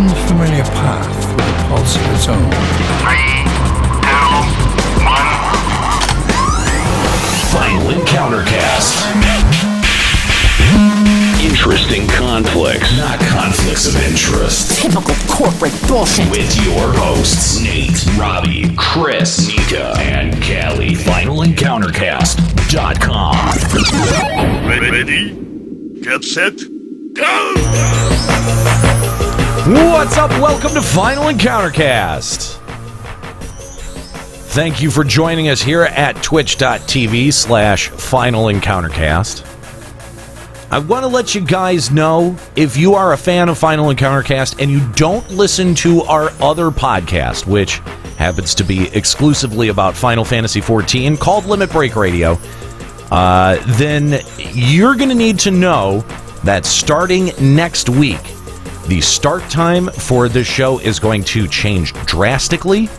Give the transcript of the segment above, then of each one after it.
unfamiliar path with a pulse of its own. 3, 2, 1. Final Encountercast. Interesting conflicts, not conflicts of interest. Typical corporate bullshit. With your hosts, Nate, Robbie, Chris, Nika, and Callie. FinalEncountercast.com. Ready? Get set? Go! What's up? Welcome to Final Encountercast. Thank you for joining us here at twitch.tv/Final Encountercast. I want to let you guys know, if you are a fan of Final Encountercast and you don't listen to our other podcast, which happens to be exclusively about Final Fantasy XIV, called Limit Break Radio, then you're going to need to know that starting next week, the start time for this show is going to change drastically,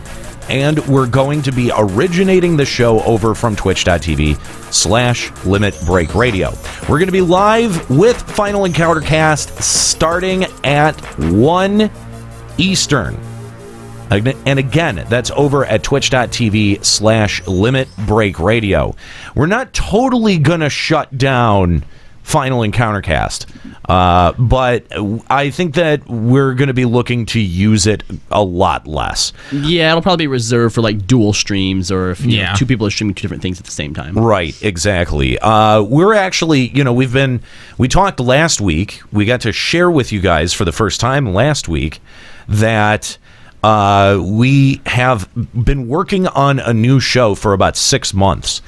and we're going to be originating the show over from twitch.tv/Limit Break Radio. We're going to be live with Final Encountercast starting at 1 Eastern. And again, that's over at twitch.tv/Limit Break Radio. We're not totally going to shut down Final Encountercast, but I think that we're going to be looking to use it a lot less. Yeah, it'll probably be reserved for like dual streams, or if you know, two people are streaming two different things at the same time. Right, exactly. We're actually, we talked last week. We got to share with you guys for the first time last week that we have been working on a new show for about 6 months,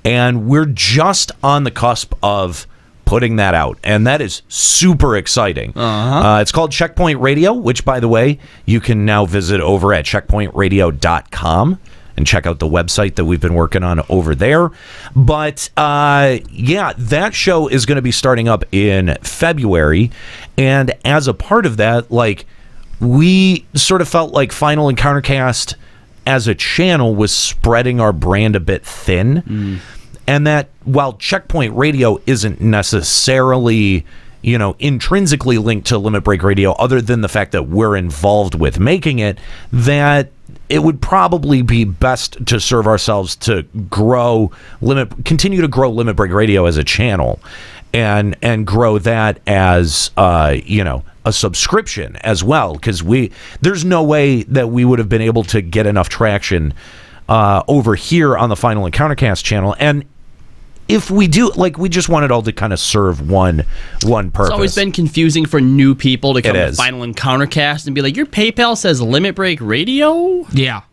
and we're just on the cusp of putting that out, and that is super exciting. It's called Checkpoint Radio, which, by the way, you can now visit over at checkpointradio.com and check out the website that we've been working on over there. But that show is going to be starting up in February, and as a part of that, we sort of felt like Final Encountercast as a channel was spreading our brand a bit thin. And that while Checkpoint Radio isn't necessarily, intrinsically linked to Limit Break Radio, other than the fact that we're involved with making it, that it would probably be best to serve ourselves to continue to grow Limit Break Radio as a channel, and grow that as a subscription as well, because there's no way that we would have been able to get enough traction over here on the Final Encountercast channel. And if we do, we just want it all to kind of serve one purpose. It's always been confusing for new people to come to Final Encountercast and be like, your PayPal says Limit Break Radio? Yeah.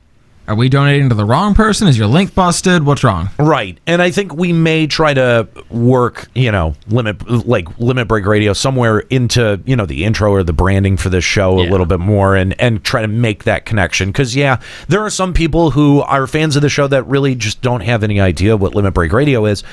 Are we donating to the wrong person? Is your link busted? What's wrong? Right. And I think we may try to work, Limit Break Radio somewhere into, the intro or the branding for this show a little bit more, and try to make that connection. Because, there are some people who are fans of the show that really just don't have any idea what Limit Break Radio is,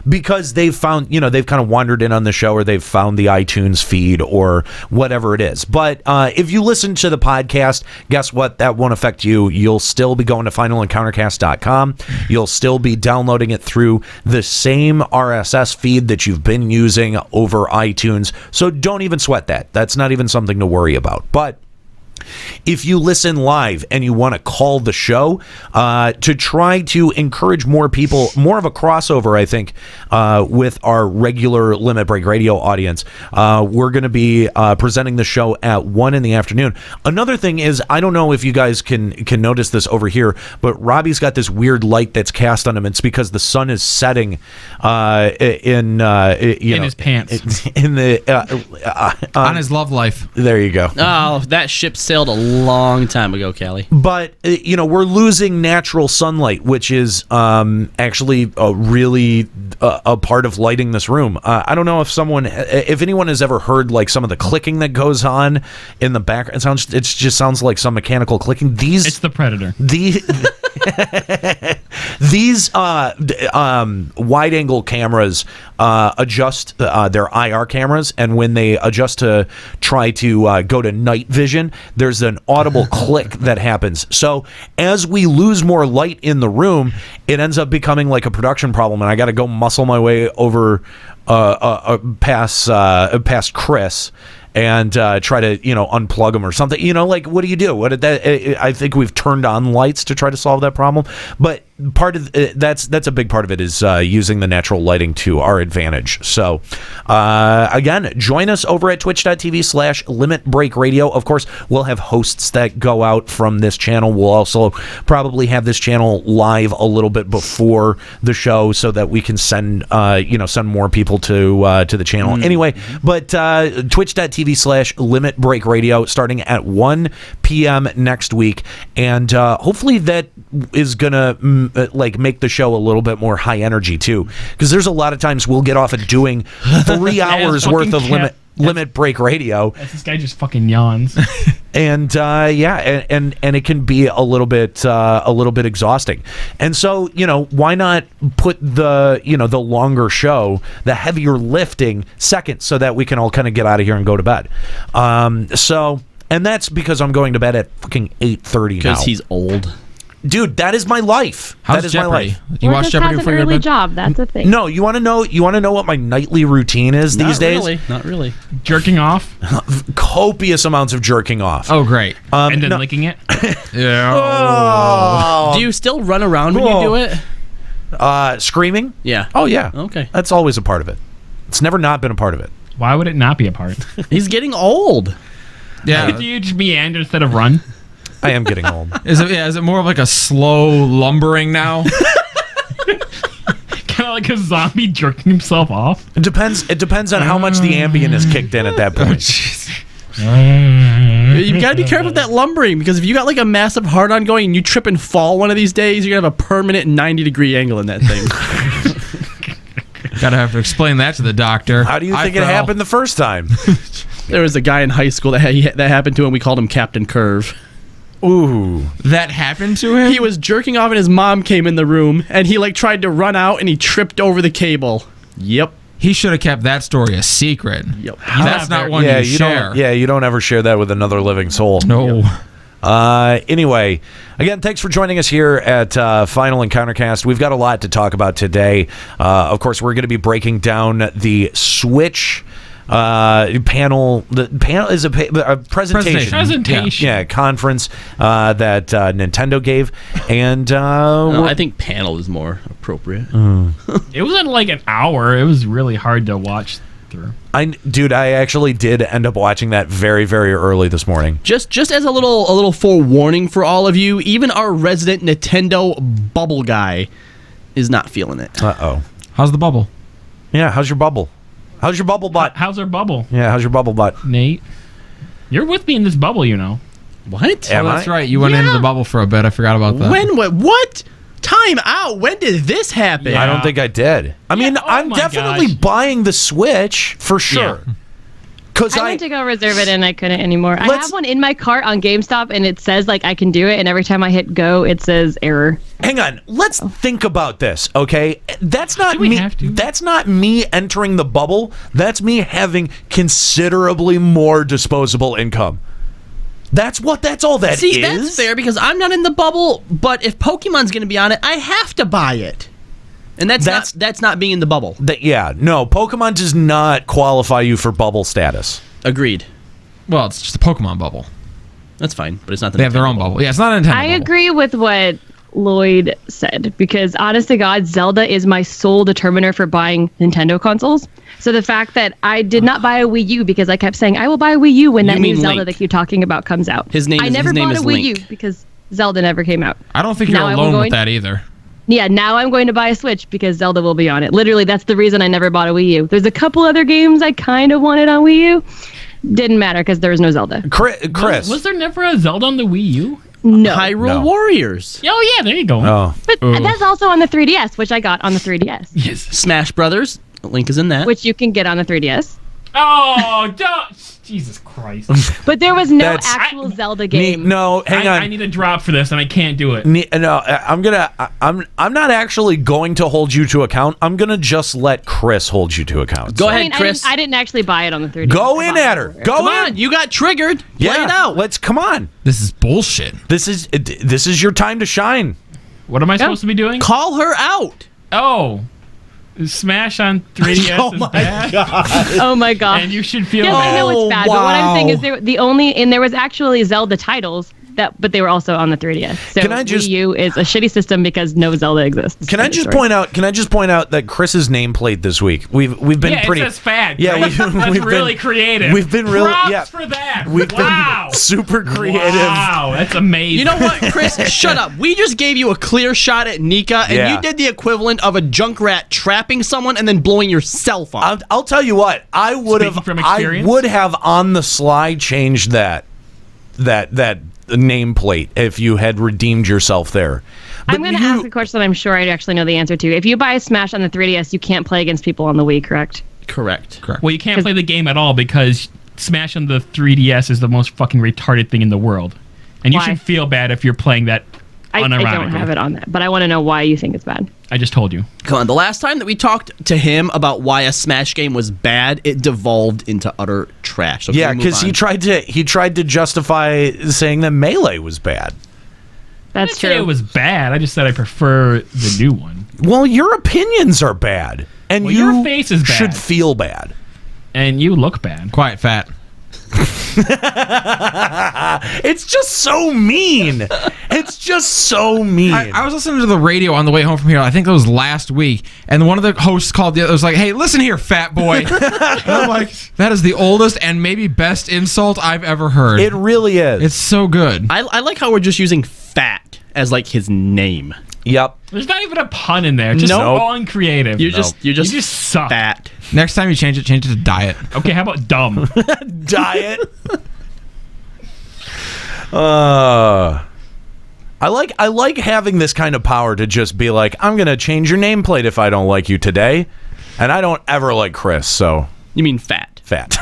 because they've found, they've kind of wandered in on the show, or they've found the iTunes feed or whatever it is. But if you listen to the podcast, guess what? That won't affect you. You'll still be going to FinalEncountercast.com. You'll still be downloading it through the same RSS feed that you've been using over iTunes. So don't even sweat that. That's not even something to worry about. But if you listen live and you want to call the show, to try to encourage more people, more of a crossover, I think, with our regular Limit Break Radio audience, we're going to be presenting the show at 1 in the afternoon. Another thing is, I don't know if you guys can notice this over here, but Robbie's got this weird light that's cast on him. It's because the sun is setting in his pants. On his love life. There you go. Oh, that ship sailed a long time ago, Callie. But, we're losing natural sunlight, which is actually really a part of lighting this room. I don't know if anyone has ever heard some of the clicking that goes on in the background. It just sounds like some mechanical clicking. It's the Predator. These wide-angle cameras adjust their IR cameras, and when they adjust to try to go to night vision, there's an audible click that happens. So as we lose more light in the room, it ends up becoming like a production problem, and I got to go muscle my way over past Chris and try to unplug them or something. Like, what do you do? I think we've turned on lights to try to solve that problem, but part of that's a big part of it is using the natural lighting to our advantage. So again, join us over at twitch.tv/Limit Break Radio. Of course, we'll have hosts that go out from this channel. We'll also probably have this channel live a little bit before the show so that we can send more people to the channel. Anyway, but twitch.tv/Limit Break Radio starting at 1 p.m. next week, and hopefully that is gonna make the show a little bit more high energy too, because there's a lot of times we'll get off of doing 3 hours worth of Limit Break Radio. This guy just fucking yawns. And and it can be a little bit exhausting. And so, why not put the longer show, the heavier lifting second, so that we can all kind of get out of here and go to bed. And that's because I'm going to bed at fucking 8:30 now. Because he's old. Dude, that is my life. How's that is Jeopardy? my life. You watch Jeopardy before you go to bed? Job. That's a thing. No, you want to know? You want to know what my nightly routine is these days? Not really. Jerking off? Copious amounts of jerking off. Oh, great. And then licking it? Yeah. Oh. Do you still run around when you do it? Screaming? Yeah. Oh, yeah. Okay. That's always a part of it. It's never not been a part of it. Why would it not be a part? He's getting old. Yeah. Do you just meander instead of run? I am getting old. Is it more of like a slow lumbering now? Kind of like a zombie jerking himself off? It depends on how much the Ambien is kicked in at that point. You gotta be careful with that lumbering, because if you got like a massive hard-on going and you trip and fall one of these days, you're gonna have a permanent 90-degree angle in that thing. Gotta have to explain that to the doctor. How do you think it happened the first time? There was a guy in high school that happened to him. We called him Captain Curve. Ooh. That happened to him? He was jerking off and his mom came in the room and he tried to run out and he tripped over the cable. Yep. He should have kept that story a secret. Yep. That's not one you share. You don't ever share that with another living soul. No. Anyway, again, thanks for joining us here at Final Encountercast. We've got a lot to talk about today. Of course, we're going to be breaking down the Switch panel. The panel is a presentation. Yeah, conference that Nintendo gave, and I think panel is more appropriate. It wasn't like an hour. It was really hard to watch through. I actually did end up watching that very, very early this morning. Just as a little forewarning for all of you, even our resident Nintendo bubble guy is not feeling it. Uh-oh. How's the bubble? Yeah, how's your bubble? How's your bubble butt? How's our bubble? Yeah, how's your bubble butt? Nate, you're with me in this bubble, you know. What? Oh, that's right. You went into the bubble for a bit. I forgot about that. When? What? Time out. When did this happen? I don't think I did. I mean, I'm definitely buying the Switch for sure. Yeah. I went to go reserve it and I couldn't anymore. I have one in my cart on GameStop and it says like I can do it, and every time I hit go it says error. Hang on, let's think about this, okay? That's not me. That's not me entering the bubble. That's me having considerably more disposable income. That's all that is. See, that's fair because I'm not in the bubble, but if Pokemon's going to be on it, I have to buy it. And that's not being in the bubble. No, Pokemon does not qualify you for bubble status. Agreed. Well, it's just a Pokemon bubble. That's fine, but it's not the They have their own bubble. Yeah, it's not a Nintendo I bubble. agree with what Lloyd said, because honest to God, Zelda is my sole determiner for buying Nintendo consoles. So the fact that I did not buy a Wii U because I kept saying I will buy a Wii U when that new Zelda that you're talking about comes out. I never bought a Wii U because Zelda never came out. I don't think you're alone with that either. Yeah, now I'm going to buy a Switch because Zelda will be on it. Literally, that's the reason I never bought a Wii U. There's a couple other games I kind of wanted on Wii U. Didn't matter because there was no Zelda. Chris. Was there never a Zelda on the Wii U? No. Hyrule Warriors. Oh, yeah, there you go. Oh. But that's also on the 3DS, which I got on the 3DS. Yes. Smash Brothers. Link is in that. Which you can get on the 3DS. Oh, Jesus Christ. But there was no actual Zelda game. Hang on. I need a drop for this, and I can't do it. I'm not actually going to hold you to account. I'm gonna just let Chris hold you to account. Go ahead, Chris. I didn't actually buy it on the 3DS. Go in at her. Come on, you got triggered. Play it out. Come on. This is bullshit. This is your time to shine. What am I supposed to be doing? Call her out. Oh. Smash on 3DS is bad. Oh my god! And you should feel Yes, bad. I know it's bad, but what I'm saying is there was actually Zelda titles but they were also on the 3DS. So Wii U is a shitty system because no Zelda exists. Can I just point out that Chris's nameplate this week? We've been pretty. It says fad. Yeah, that's really creative. We've been really Props for that. We've been super creative. Wow, that's amazing. You know what, Chris? Shut up. We just gave you a clear shot at Nika, and you did the equivalent of a Junkrat trapping someone and then blowing yourself up. I'll tell you what. I would have on the sly changed that nameplate if you had redeemed yourself there. But I'm going to ask a question that I'm sure I actually know the answer to. If you buy Smash on the 3DS, you can't play against people on the Wii, correct? Correct. Well, you can't play the game at all because Smash on the 3DS is the most fucking retarded thing in the world. And you should feel bad if you're playing that unironically. I don't have it on that, but I want to know why you think it's bad. I just told you. Come on, the last time that we talked to him about why a Smash game was bad, it devolved into utter trash. So yeah, because he tried to justify saying that Melee was bad. That's true. I didn't say it was bad. I just said I prefer the new one. Well, your opinions are bad, and your face is bad. Should feel bad, and you look bad. Quite fat. It's just so mean. It's just so mean. I was listening to the radio on the way home from here. I think it was last week, and one of the hosts called the other. Was like, "Hey, listen here, fat boy." And I'm like, "That is the oldest and maybe best insult I've ever heard." It really is. It's so good. I like how we're just using fat as like his name. Yep. There's not even a pun in there. Just so uncreative. You just suck. Fat. Next time you change it to diet. Okay, how about dumb? Diet. I like having this kind of power to just be like, I'm gonna change your nameplate if I don't like you today, and I don't ever like Chris. So you mean fat? Fat.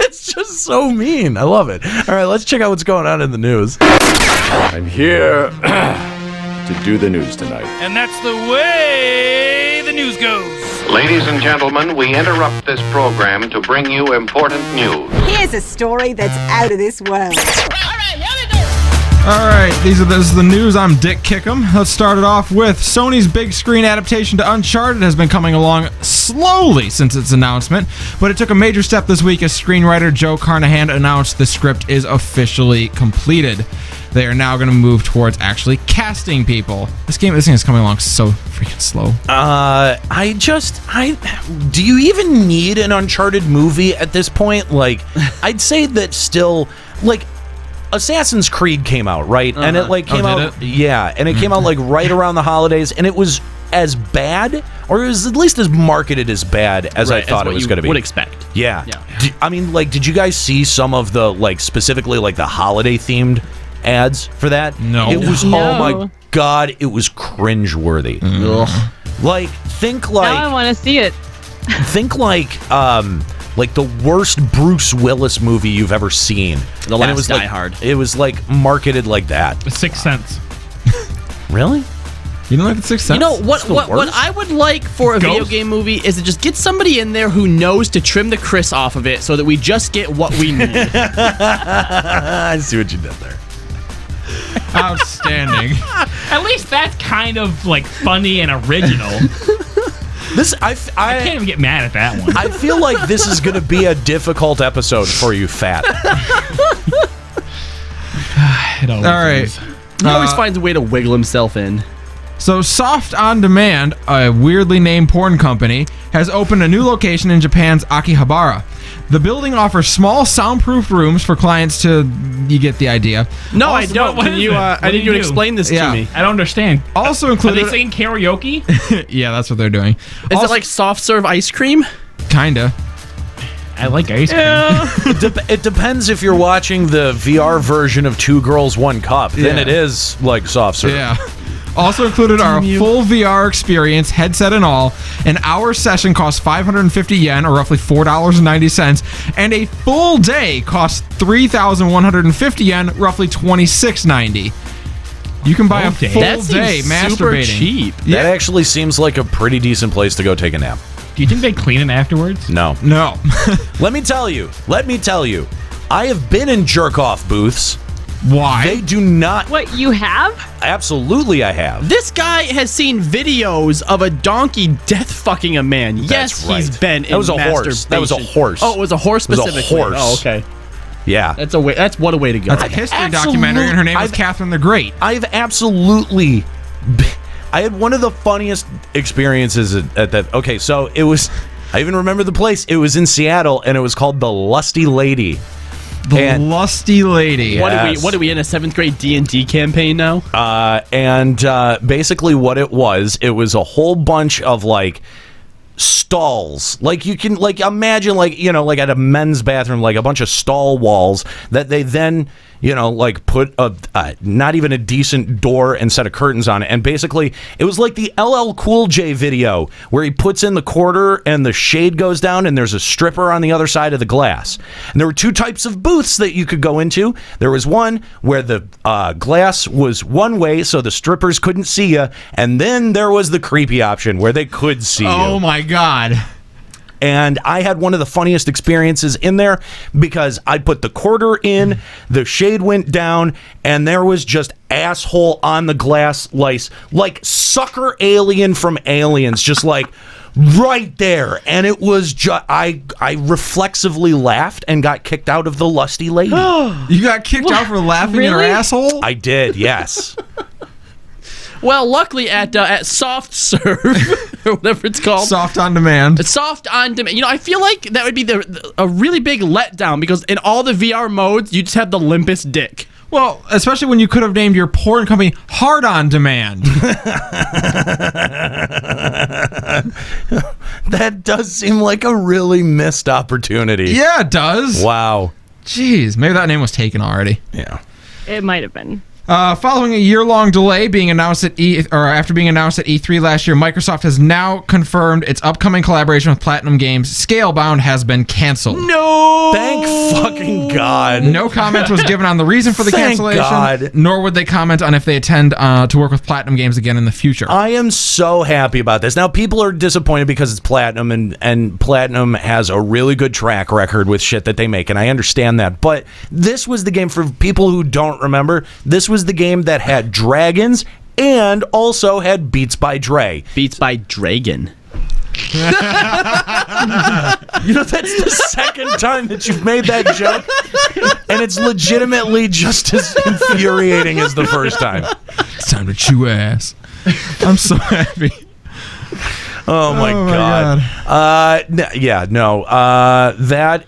It's just so mean. I love it. All right, let's check out what's going on in the news. I'm here to do the news tonight. And that's the way the news goes. Ladies and gentlemen, we interrupt this program to bring you important news. Here's a story that's out of this world. All right, this is the news. I'm Dick Kickham. Let's start it off with Sony's big screen adaptation to Uncharted has been coming along slowly since its announcement, but it took a major step this week as screenwriter Joe Carnahan announced the script is officially completed. They are now going to move towards actually casting people. This thing is coming along so freaking slow. Do you even need an Uncharted movie at this point? Like, I'd say that still, like, Assassin's Creed came out, right? And it came out. Yeah, and it came out like right around the holidays, and it was as bad, or it was at least as marketed as bad as I thought it was going to be. Would expect. Yeah. Did you guys see some of the specifically the holiday themed ads for that? No. It was oh my god, it was cringeworthy. Think now I want to see it. Think the worst Bruce Willis movie you've ever seen. The last Die Hard. It was marketed like that. The Sixth Sense. Really? You don't like The Sixth Sense? You know what I would like for a video game movie is to just get somebody in there who knows to trim the Chris off of it so that we just get what we need. I see what you did there. Outstanding. At least that's kind of funny and original. I can't even get mad at that one. I feel like this is going to be a difficult episode for you, Fat. All right. He always finds a way to wiggle himself in. So Soft On Demand, a weirdly named porn company, has opened a new location in Japan's Akihabara. The building offers small, soundproof rooms for clients to... You get the idea. No, I don't. I need you to explain this to me. I don't understand. Also included... Are they singing karaoke? Yeah, that's what they're doing. Is it like soft serve ice cream? Kinda. I like ice cream. Yeah. It depends if you're watching the VR version of Two Girls, One Cup. Then it is like soft serve. Yeah. Also included are a full VR experience, headset and all. An hour session costs 550 yen, or roughly $4.90, and a full day costs 3,150 yen, roughly $26.90. You can buy a full day masturbating. Super cheap. That actually seems like a pretty decent place to go take a nap. Do you think they clean it afterwards? No. No. Let me tell you. I have been in jerk-off booths, Why? They do not. What, you have? Absolutely, I have. This guy has seen videos of a donkey death fucking a man. Yes, right. he's been in That was a horse. masturbation. That was a horse. Oh, it was a horse It was a specifically. horse. Oh, okay. Yeah. That's what a way to go. That's a history documentary, and her name is Catherine the Great. I've absolutely... I had one of the funniest experiences at that. Okay, so it was... I even remember the place. It was in Seattle, and it was called the Lusty Lady. Lusty Lady. Yes. What are we in a 7th grade D&D campaign now? Basically what it was a whole bunch of like stalls. Like you can like imagine like at a men's bathroom, like a bunch of stall walls that they then like put a not even a decent door and set of curtains on it. And basically it was like the LL Cool J video where he puts in the quarter and the shade goes down and there's a stripper on the other side of the glass. And there were two types of booths that you could go into. There was one where the glass was one way so the strippers couldn't see you, and then there was the creepy option where they could see you. Oh my God. And I had one of the funniest experiences in there because I put the quarter in, the shade went down, and there was just asshole on the glass lice, like sucker alien from Aliens, just like right there. And it was just, I reflexively laughed and got kicked out of the Lusty Lady. You got kicked out for laughing at your asshole? I did, yes. Well, luckily at Soft Serve, or whatever it's called. Soft on Demand. It's Soft on Demand. I feel like that would be a really big letdown because in all the VR modes, you just have the limpest dick. Well, especially when you could have named your porn company Hard on Demand. That does seem like a really missed opportunity. Yeah, it does. Wow. Jeez, maybe that name was taken already. Yeah. It might have been. Following a year-long delay being announced at after being announced at E3 last year, Microsoft has now confirmed its upcoming collaboration with Platinum Games. Scalebound has been canceled. No! Thank fucking God. No comment was given on the reason for the Thank cancellation, God. nor would they comment on if they intend to work with Platinum Games again in the future. I am so happy about this. Now, people are disappointed because it's Platinum, and Platinum has a really good track record with shit that they make, and I understand that. But this was the game, for people who don't remember, this was the game that had dragons and also had Beats by Dre. Beats by Dragon. That's the second time that you've made that joke, and it's legitimately just as infuriating as the first time. It's time to chew ass. I'm so happy. Oh my God. That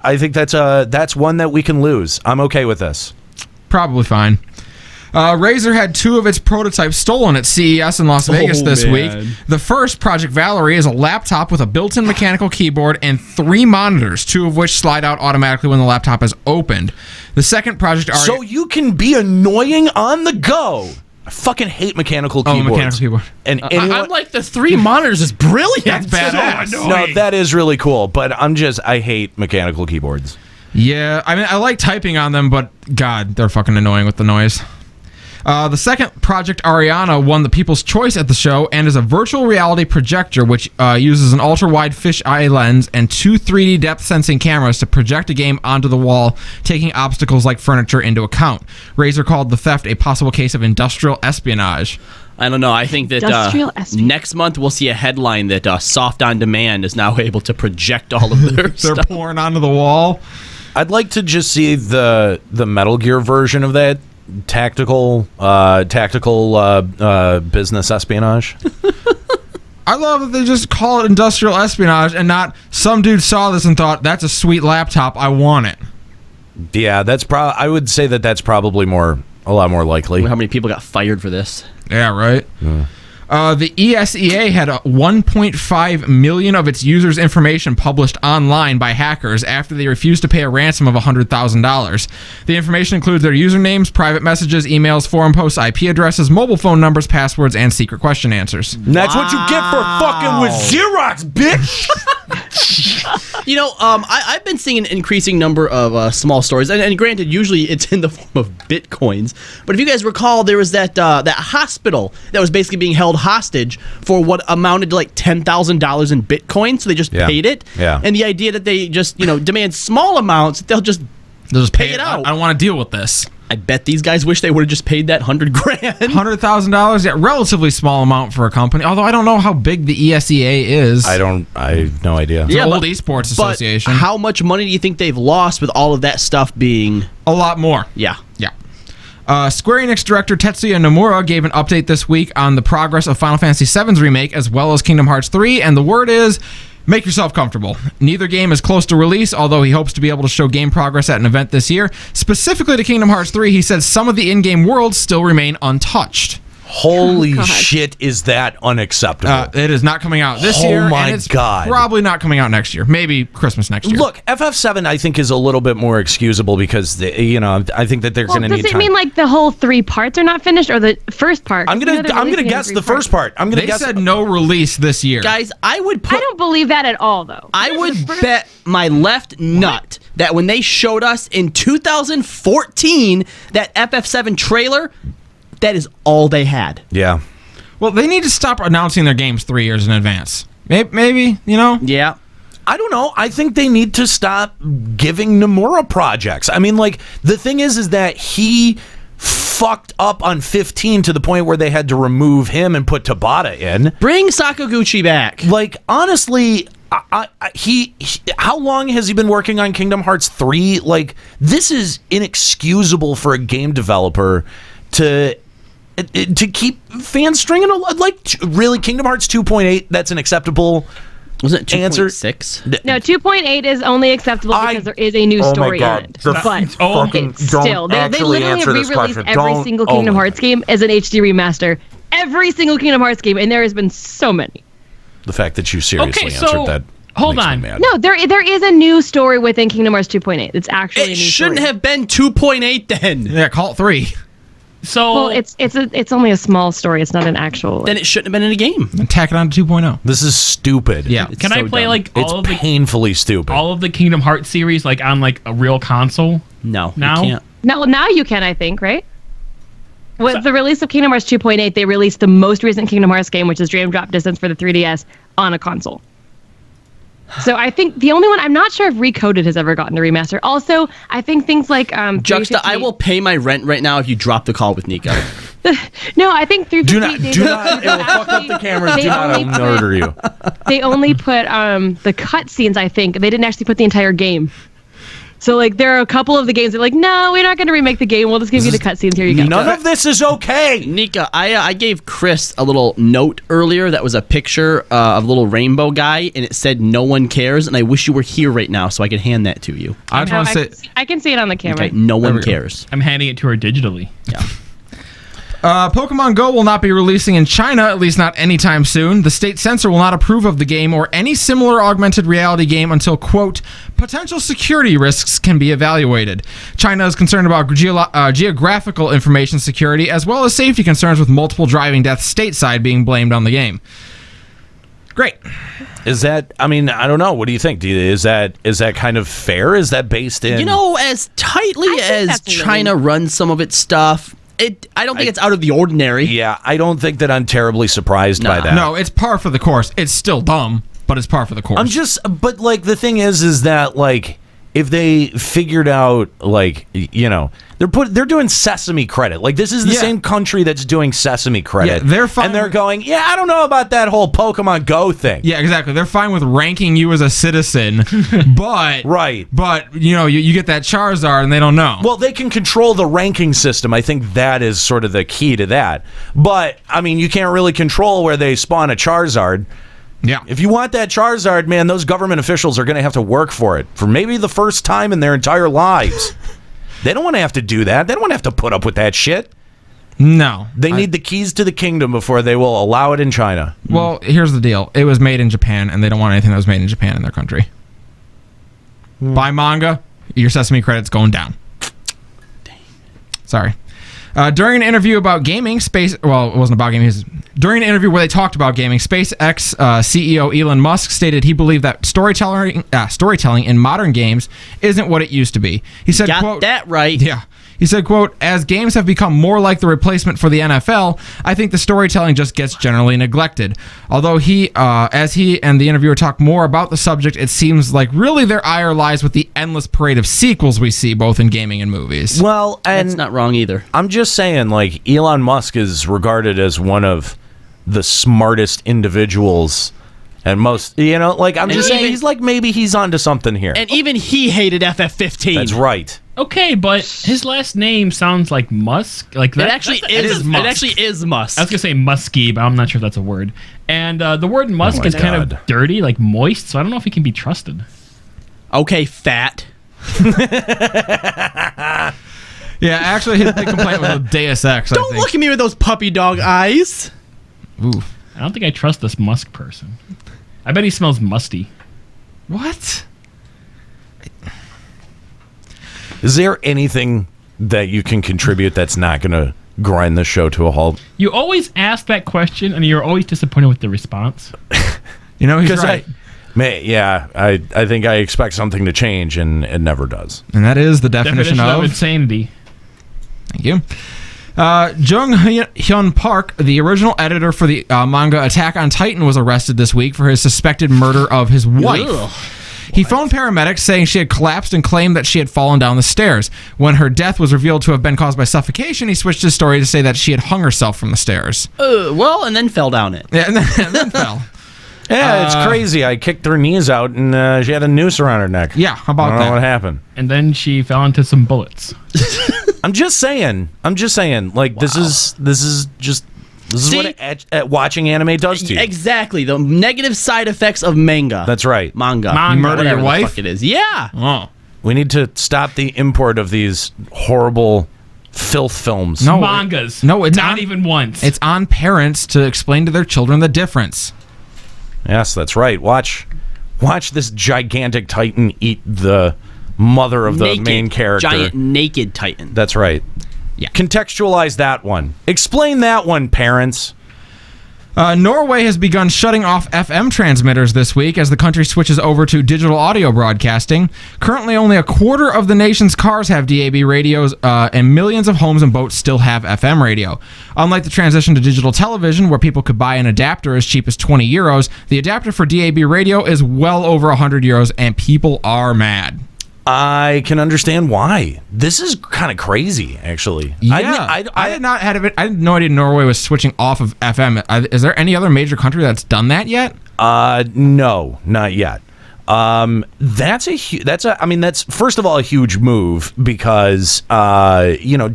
I think that's one that we can lose. I'm okay with this. Probably fine. Razer had 2 of its prototypes stolen at CES in Las Vegas this week. The first, Project Valerie, is a laptop with a built-in mechanical keyboard and 3 monitors, 2 of which slide out automatically when the laptop is opened. The second, Project Aria... So you can be annoying on the go. I fucking hate mechanical keyboards. Oh, mechanical keyboard. And I'm like, the 3 monitors is brilliant. That's badass. No, that is really cool, but I hate mechanical keyboards. Yeah, I mean, I like typing on them, but God, they're fucking annoying with the noise. The second, Project Ariana, won the People's Choice at the show and is a virtual reality projector which uses an ultra-wide fisheye lens and 2 3D depth sensing cameras to project a game onto the wall, taking obstacles like furniture into account. Razer called the theft a possible case of industrial espionage. I don't know. I think that next month we'll see a headline that Soft on Demand is now able to project all of their They're stuff. pouring onto the wall. I'd like to just see the Metal Gear version of that. Tactical business espionage. I love that they just call it industrial espionage and not some dude saw this and thought, that's a sweet laptop, I want it. Yeah, I would say that's probably a lot more likely. How many people got fired for this? Yeah, right? Yeah. The ESEA had 1.5 million of its users' information published online by hackers after they refused to pay a ransom of $100,000. The information includes their usernames, private messages, emails, forum posts, IP addresses, mobile phone numbers, passwords, and secret question answers. And that's what you get for fucking with Xerox, bitch! I've been seeing an increasing number of small stories, and granted, usually it's in the form of bitcoins. But if you guys recall, there was that hospital that was basically being held hostage for what amounted to like $10,000 in bitcoin, so they just paid it. Yeah. And the idea that they just demand small amounts, they'll just pay it out. I don't want to deal with this. I bet these guys wish they would have just paid that $100,000. $100,000, yeah, relatively small amount for a company. Although I don't know how big the ESEA is. I have no idea. It's an old esports association. But how much money do you think they've lost with all of that stuff being a lot more? Yeah. Square-Enix director Tetsuya Nomura gave an update this week on the progress of Final Fantasy VII's remake as well as Kingdom Hearts 3, and the word is, make yourself comfortable. Neither game is close to release, although he hopes to be able to show game progress at an event this year. Specifically to Kingdom Hearts 3, he said some of the in-game worlds still remain untouched. Holy shit, is that unacceptable? It is not coming out this year. Oh my and it's God. probably not coming out next year. Maybe Christmas next year. Look, FF7 I think is a little bit more excusable because, I think that they're going to need time. Does it mean like the whole 3 parts are not finished or the first part? I'm gonna guess the first part. They said no release this year. Guys, I don't believe that at all, though. I would bet my left nut that when they showed us in 2014 that FF7 trailer, that is all they had. Yeah. Well, they need to stop announcing their games 3 years in advance. Maybe. Yeah. I don't know. I think they need to stop giving Nomura projects. I mean, like, the thing is that he fucked up on 15 to the point where they had to remove him and put Tabata in. Bring Sakaguchi back. Like, honestly, how long has he been working on Kingdom Hearts 3? Like, this is inexcusable for a game developer to keep fans stringing like really. Kingdom Hearts 2.8, that's an acceptable answer. 2.6? No, 2.8 is only acceptable because there is a new story in it. But still, they literally have re-released every single Kingdom Hearts game as an HD remaster. Every single Kingdom Hearts game, and there has been so many. The fact that you seriously answered that. Hold on. No, there is a new story within Kingdom Hearts 2.8. It's actually a new story. It shouldn't have been 2.8 then. Yeah, call it 3. So it's only a small story. It's not an actual. Then it shouldn't have been in a game. And tack it on to 2.0. This is stupid. Yeah. Can I play dumb. all It's painfully stupid. all of the Kingdom Hearts series on a real console? No, Now? you can't. No, now you can, I think, right? With the release of Kingdom Hearts 2.8, they released the most recent Kingdom Hearts game, which is Dream Drop Distance for the 3DS, on a console. So I think the only one, I'm not sure if Recoded has ever gotten a remaster. Also, I think things like Juxta, I will pay my rent right now if you drop the call with Nika. No, I think 358. Do not. It will fuck up the cameras. Do not. I'll murder you. They only put the cutscenes. I think they didn't actually put the entire game. So there are a couple of the games that are like, no, we're not going to remake the game. We'll just give you the cutscenes. Here you go. None of this is okay. Nika, I gave Chris a little note earlier that was a picture of a little rainbow guy, and it said "No one cares." And I wish you were here right now so I could hand that to you. I can see it on the camera. Okay, no one cares. I'm handing it to her digitally. Yeah. Pokemon Go will not be releasing in China, at least not anytime soon. The state censor will not approve of the game or any similar augmented reality game until, quote, potential security risks can be evaluated. China is concerned about geographical information security as well as safety concerns with multiple driving deaths stateside being blamed on the game. Great. Is that, I don't know. What do you think? Is that kind of fair? Is that based in... as tightly as China runs some of its stuff... I don't think it's out of the ordinary. Yeah, I don't think that I'm terribly surprised by that. No, it's par for the course. It's still dumb, but it's par for the course. But the thing is that if they figured out they're doing Sesame credit. This is the same country that's doing Sesame credit. Yeah, they're fine. And they're going, I don't know about that whole Pokemon Go thing. Yeah, exactly. They're fine with ranking you as a citizen, but right. But you get that Charizard and they don't know. Well, they can control the ranking system. I think that is sort of the key to that. But you can't really control where they spawn a Charizard. Yeah. If you want that Charizard, man, those government officials are going to have to work for it for maybe the first time in their entire lives. They don't want to have to do that. They don't want to have to put up with that shit. No. They need the keys to the kingdom before they will allow it in China. Well, here's the deal. It was made in Japan, and they don't want anything that was made in Japan in their country. Buy manga, your Sesame credit's going down. Dang. Sorry. During an interview about gaming, it wasn't about gaming. During an interview where they talked about gaming, SpaceX CEO Elon Musk stated he believed that storytelling in modern games isn't what it used to be. He said, Got quote, that right. Yeah. He said, quote, "As games have become more like the replacement for the NFL, I think the storytelling just gets generally neglected. Although as he and the interviewer talk more about the subject, it seems like really their ire lies with the endless parade of sequels we see both in gaming and movies." Well, and that's not wrong either. I'm just saying, like, Elon Musk is regarded as one of the smartest individuals and most, I'm just saying, he's like, maybe he's onto something here. And even he hated FF15. That's right. Okay, but his last name sounds like Musk. Like that. It actually is Musk. I was gonna say musky, but I'm not sure if that's a word. And the word Musk is kind of dirty, like moist. So I don't know if he can be trusted. Okay, fat. Yeah, actually, his big complaint was with Deus Ex. Don't look at me with those puppy dog eyes. Ooh. I don't think I trust this Musk person. I bet he smells musty. What? Is there anything that you can contribute that's not going to grind the show to a halt? You always ask that question, and you're always disappointed with the response. He's right. I think I expect something to change, and it never does. And that is the definition of insanity. Thank you. Jung Hyun Park, the original editor for the manga Attack on Titan, was arrested this week for his suspected murder of his wife. Ugh. He phoned paramedics saying she had collapsed and claimed that she had fallen down the stairs. When her death was revealed to have been caused by suffocation, he switched his story to say that she had hung herself from the stairs. And then fell down it. Yeah, and then fell. Yeah, it's crazy. I kicked her knees out, and she had a noose around her neck. Yeah, how about that? I don't know what happened. And then she fell into some bullets. I'm just saying. Like, this is what watching anime does to you. Exactly. The negative side effects of manga. That's right. Manga. You murder your Whatever the wife? fuck it is. Yeah. Oh. We need to stop the import of these horrible filth films. No, Mangas. it's not even once. It's on parents to explain to their children the difference. Yes, that's right. Watch this gigantic titan eat the mother of the main character. Giant naked titan. That's right. Yeah. Contextualize that one. Explain that one, parents. Norway has begun shutting off FM transmitters this week as the country switches over to digital audio broadcasting. Currently, only a quarter of the nation's cars have DAB radios, and millions of homes and boats still have FM radio. Unlike the transition to digital television, where people could buy an adapter as cheap as 20 euros, the adapter for DAB radio is well over 100 euros, and people are mad. I can understand why. This is kind of crazy, actually. Yeah, I did not have it. I had no idea Norway was switching off of FM. Is there any other major country that's done that yet? No, not yet. That's first of all a huge move because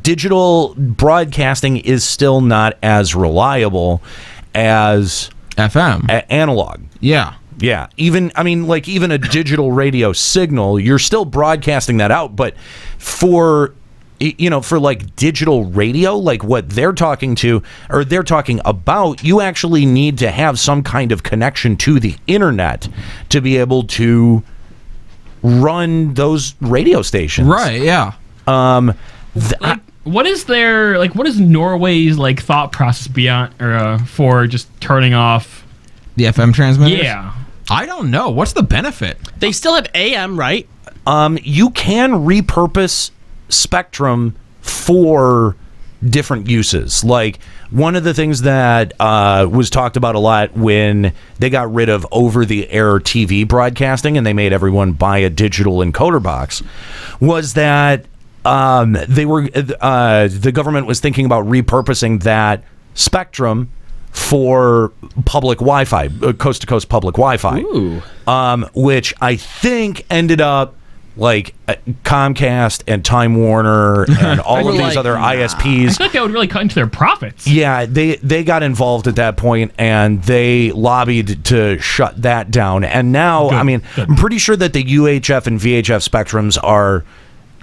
digital broadcasting is still not as reliable as FM analog. Yeah. Yeah, even a digital radio signal, you're still broadcasting that out. But for like digital radio, like what they're talking about, you actually need to have some kind of connection to the internet to be able to run those radio stations. Right. Yeah. What is Norway's thought process beyond for just turning off the FM transmitters? Yeah. I don't know. What's the benefit? They still have AM, right? You can repurpose spectrum for different uses. Like, one of the things that was talked about a lot when they got rid of over-the-air TV broadcasting and they made everyone buy a digital encoder box was that the government was thinking about repurposing that spectrum for public Wi-Fi, coast-to-coast public Wi-Fi. Ooh. Which I think ended up like Comcast and Time Warner and all of these other ISPs. I feel like that would really cut into their profits. Yeah, they got involved at that point and they lobbied to shut that down. And now, I'm pretty sure that the UHF and VHF spectrums are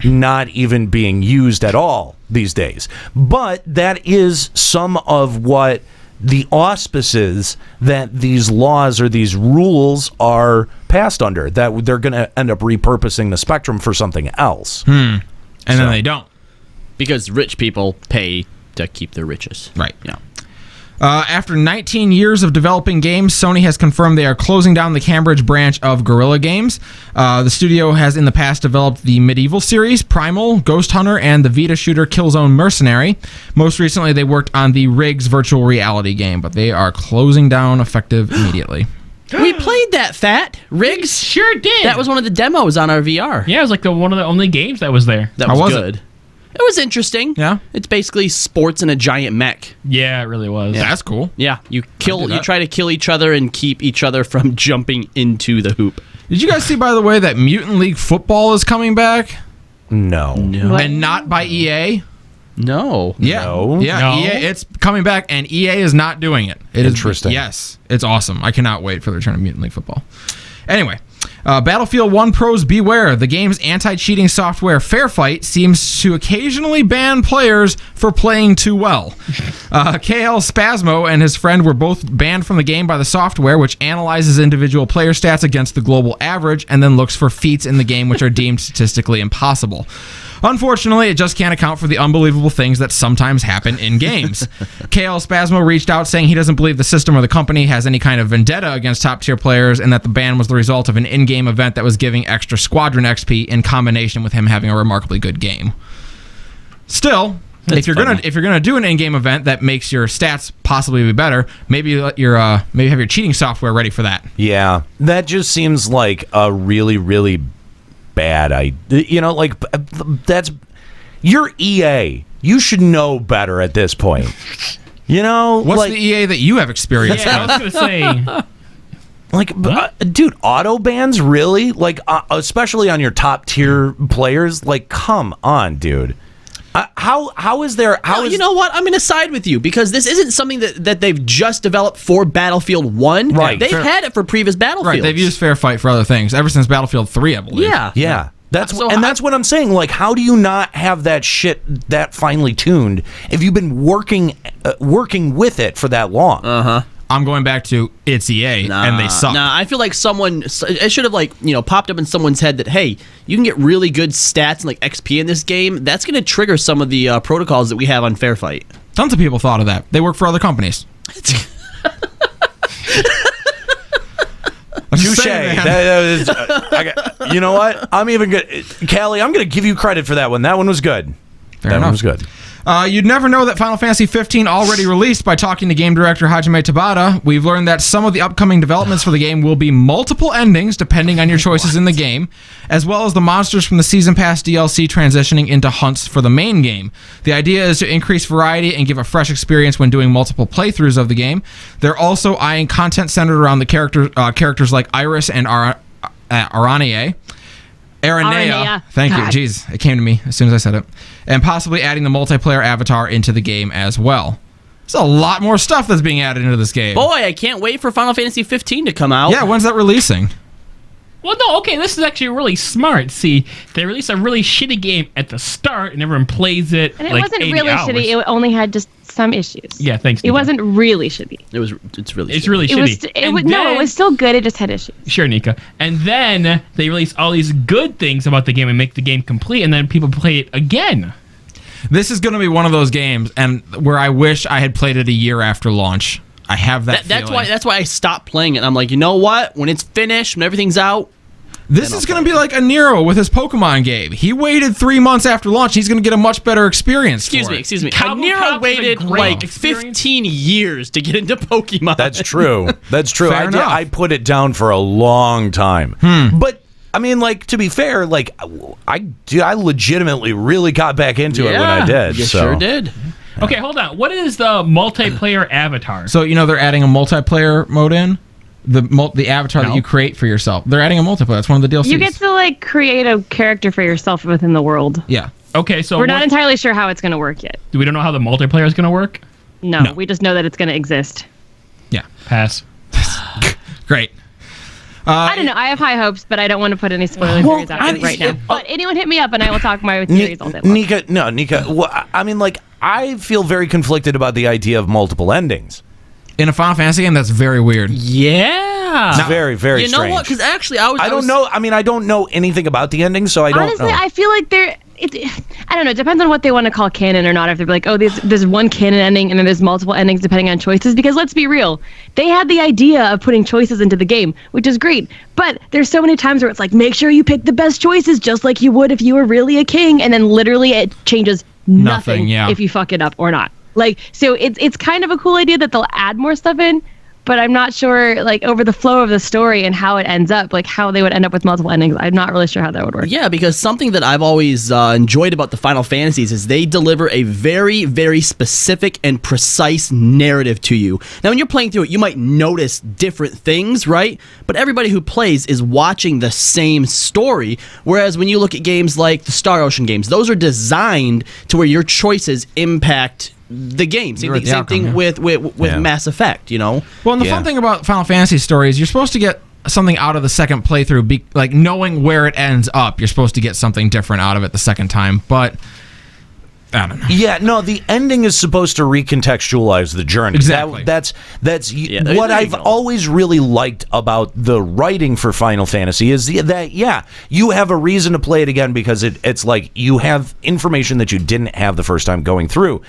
not even being used at all these days. But that is some of what the auspices that these laws or these rules are passed under, that they're going to end up repurposing the spectrum for something else. And then they don't. Because rich people pay to keep their riches. Right. Yeah. After 19 years of developing games, Sony has confirmed they are closing down the Cambridge branch of Guerrilla Games. The studio has in the past developed the Medieval series, Primal, Ghost Hunter, and the Vita shooter Killzone Mercenary. Most recently, they worked on the Riggs virtual reality game, but they are closing down effective immediately. We played that, Fat. Riggs? Sure did. That was one of the demos on our VR. Yeah, it was like one of the only games that was there. That was good. It was interesting. Yeah. It's basically sports in a giant mech. Yeah, it really was. Yeah, that's cool. Yeah, you try to kill each other and keep each other from jumping into the hoop. Did you guys see, by the way, that Mutant League Football is coming back? No. And not by EA? No. Yeah. No. Yeah, No. EA, it's coming back, and EA is not doing it. Interesting. Yes. It's awesome. I cannot wait for the return of Mutant League Football. Anyway. Battlefield 1 pros beware. The game's anti-cheating software Fair Fight seems to occasionally ban players for playing too well. KL Spasmo and his friend were both banned from the game by the software, which analyzes individual player stats against the global average and then looks for feats in the game which are deemed statistically impossible. Unfortunately, it just can't account for the unbelievable things that sometimes happen in games. KL Spasmo reached out saying he doesn't believe the system or the company has any kind of vendetta against top-tier players and that the ban was the result of an in-game event that was giving extra squadron XP in combination with him having a remarkably good game. Still, if you're gonna do an in-game event that makes your stats possibly be better, maybe have your cheating software ready for that. Yeah, that just seems like a really, really bad idea. You know, like you're EA. You should know better at this point. You know, what's the EA that you have experience with? I was gonna say, dude, auto bans really? Like, especially on your top tier players. Like, come on, dude. How is there? You know what? I'm going to side with you because this isn't something that they've just developed for Battlefield 1. Right. They've had it for previous Battlefields. Right. They've used Fair Fight for other things ever since Battlefield 3, I believe. Yeah. That's what I'm saying. Like, how do you not have that shit that finely tuned if you've been working with it for that long? I'm going back to it's EA and they suck. I feel like it should have popped up in someone's head that, hey, you can get really good stats and like XP in this game. That's going to trigger some of the protocols that we have on Fair Fight. Tons of people thought of that. They work for other companies. Touche. You know what? I'm even good. Callie, I'm going to give you credit for that one. That one was good. Fair enough. One was good. You'd never know that Final Fantasy 15 already released by talking to game director Hajime Tabata. We've learned that some of the upcoming developments for the game will be multiple endings depending on your choices in the game, as well as the monsters from the Season Pass DLC transitioning into hunts for the main game. The idea is to increase variety and give a fresh experience when doing multiple playthroughs of the game. They're also eyeing content centered around the characters like Iris and Aranea. Thank you. Jeez, it came to me as soon as I said it. And possibly adding the multiplayer avatar into the game as well. There's a lot more stuff that's being added into this game. Boy, I can't wait for Final Fantasy 15 to come out. Yeah, when's that releasing? well, no, okay, this is actually really smart. See, they release a really shitty game at the start, and everyone plays it. And it like wasn't 80 really hours. shitty. It only had just some issues. Yeah, thanks. It wasn't really shitty. It's really shitty. It was still good. It just had issues. Sure, Nika. And then they release all these good things about the game and make the game complete, and then people play it again. This is going to be one of those games, and where I wish I had played it a year after launch. I have that feeling. That's why I stopped playing it. I'm like, you know what? When it's finished, when everything's out. This is going to be like a Nero with his Pokemon game. He waited 3 months after launch. He's going to get a much better experience. Excuse me. Nero waited like 15 years to get into Pokemon. That's true. That's true. Fair enough. I put it down for a long time. But I mean, like, to be fair, like, I legitimately really got back into it when I did. You sure did. Okay, hold on. What is the multiplayer avatar? So, they're adding a multiplayer mode in? The avatar that you create for yourself. They're adding a multiplayer. That's one of the DLCs. You get to, create a character for yourself within the world. Yeah. Okay, so... We're not entirely sure how it's going to work yet. We don't know how the multiplayer is going to work? No, we just know that it's going to exist. Yeah. Pass. Great. I don't know. I have high hopes, but I don't want to put any spoiler theories out there right now. But anyone hit me up, and I will talk my theories all day long. Nika. Well, I mean, I feel very conflicted about the idea of multiple endings. In a Final Fantasy game, that's very weird. Yeah. It's very, very strange. You know what? Because actually, I don't know. I mean, I don't know anything about the ending, so I don't know. Honestly, I feel like I don't know. It depends on what they want to call canon or not. If they're like, oh, there's one canon ending and then there's multiple endings depending on choices. Because let's be real, they had the idea of putting choices into the game, which is great. But there's so many times where it's like, make sure you pick the best choices, just like you would if you were really a king, and then literally it changes nothing if you fuck it up or not. Like, so it's kind of a cool idea that they'll add more stuff in. But I'm not sure, like, over the flow of the story and how it ends up, like, how they would end up with multiple endings. I'm not really sure how that would work. Yeah, because something that I've always enjoyed about the Final Fantasies is they deliver a very, very specific and precise narrative to you. Now, when you're playing through it, you might notice different things, right? But everybody who plays is watching the same story, whereas when you look at games like the Star Ocean games, those are designed to where your choices impact the game. Same thing with Mass Effect, you know? Well, and the fun thing about Final Fantasy story is you're supposed to get something out of the second playthrough, like knowing where it ends up, you're supposed to get something different out of it the second time, but I don't know. Yeah, no, the ending is supposed to recontextualize the journey. Exactly. That's what I've always really liked about the writing for Final Fantasy is that you have a reason to play it again because it's like you have information that you didn't have the first time going through.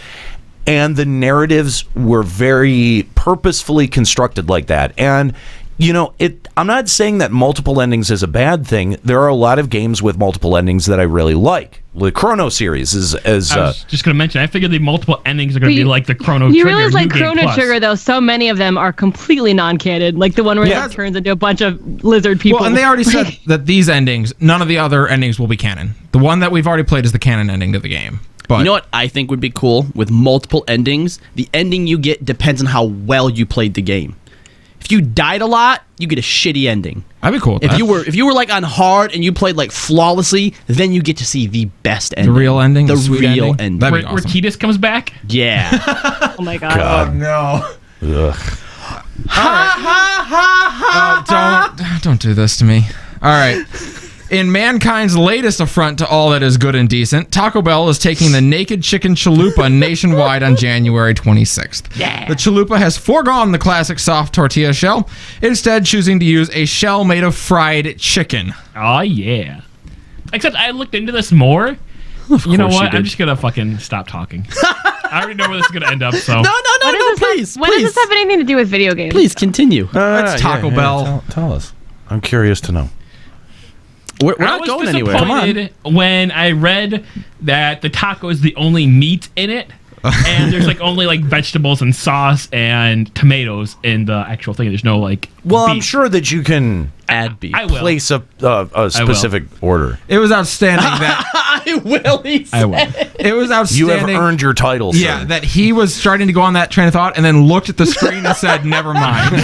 And the narratives were very purposefully constructed like that. And, you know, I'm not saying that multiple endings is a bad thing. There are a lot of games with multiple endings that I really like. The Chrono series is... I was just going to mention, I figured the multiple endings are going to be like the Chrono Trigger. You realize, like, Chrono Trigger, though, so many of them are completely non-canon. Like the one where it turns into a bunch of lizard people. Well, and they already said that these endings, none of the other endings will be canon. The one that we've already played is the canon ending to the game. But you know what I think would be cool with multiple endings? The ending you get depends on how well you played the game. If you died a lot, you get a shitty ending. That'd be cool. If you were like on hard and you played like flawlessly, then you get to see the best ending. The real ending? The real ending. Where Tidus comes back? Yeah. Oh my god. Oh no. Ugh. Don't do this to me. All right. In mankind's latest affront to all that is good and decent, Taco Bell is taking the naked chicken chalupa nationwide on January 26th. Yeah. The chalupa has foregone the classic soft tortilla shell, instead choosing to use a shell made of fried chicken. Oh, yeah. Except I looked into this more. You know what? I'm just going to fucking stop talking. I already know where this is going to end up, so. No, please. What does this have anything to do with video games? Please, continue. It's Taco Bell. Tell us. I'm curious to know. We're not going anywhere. Come on. When I read that the taco is the only meat in it, and there's like only like vegetables and sauce and tomatoes in the actual thing. There's no like. Well, beef. I'm sure that you can add beef. I will. Place a specific order. It was outstanding that I will. I will. It was outstanding. You have earned your title, sir. Yeah, that he was starting to go on that train of thought and then looked at the screen and said, "Never mind."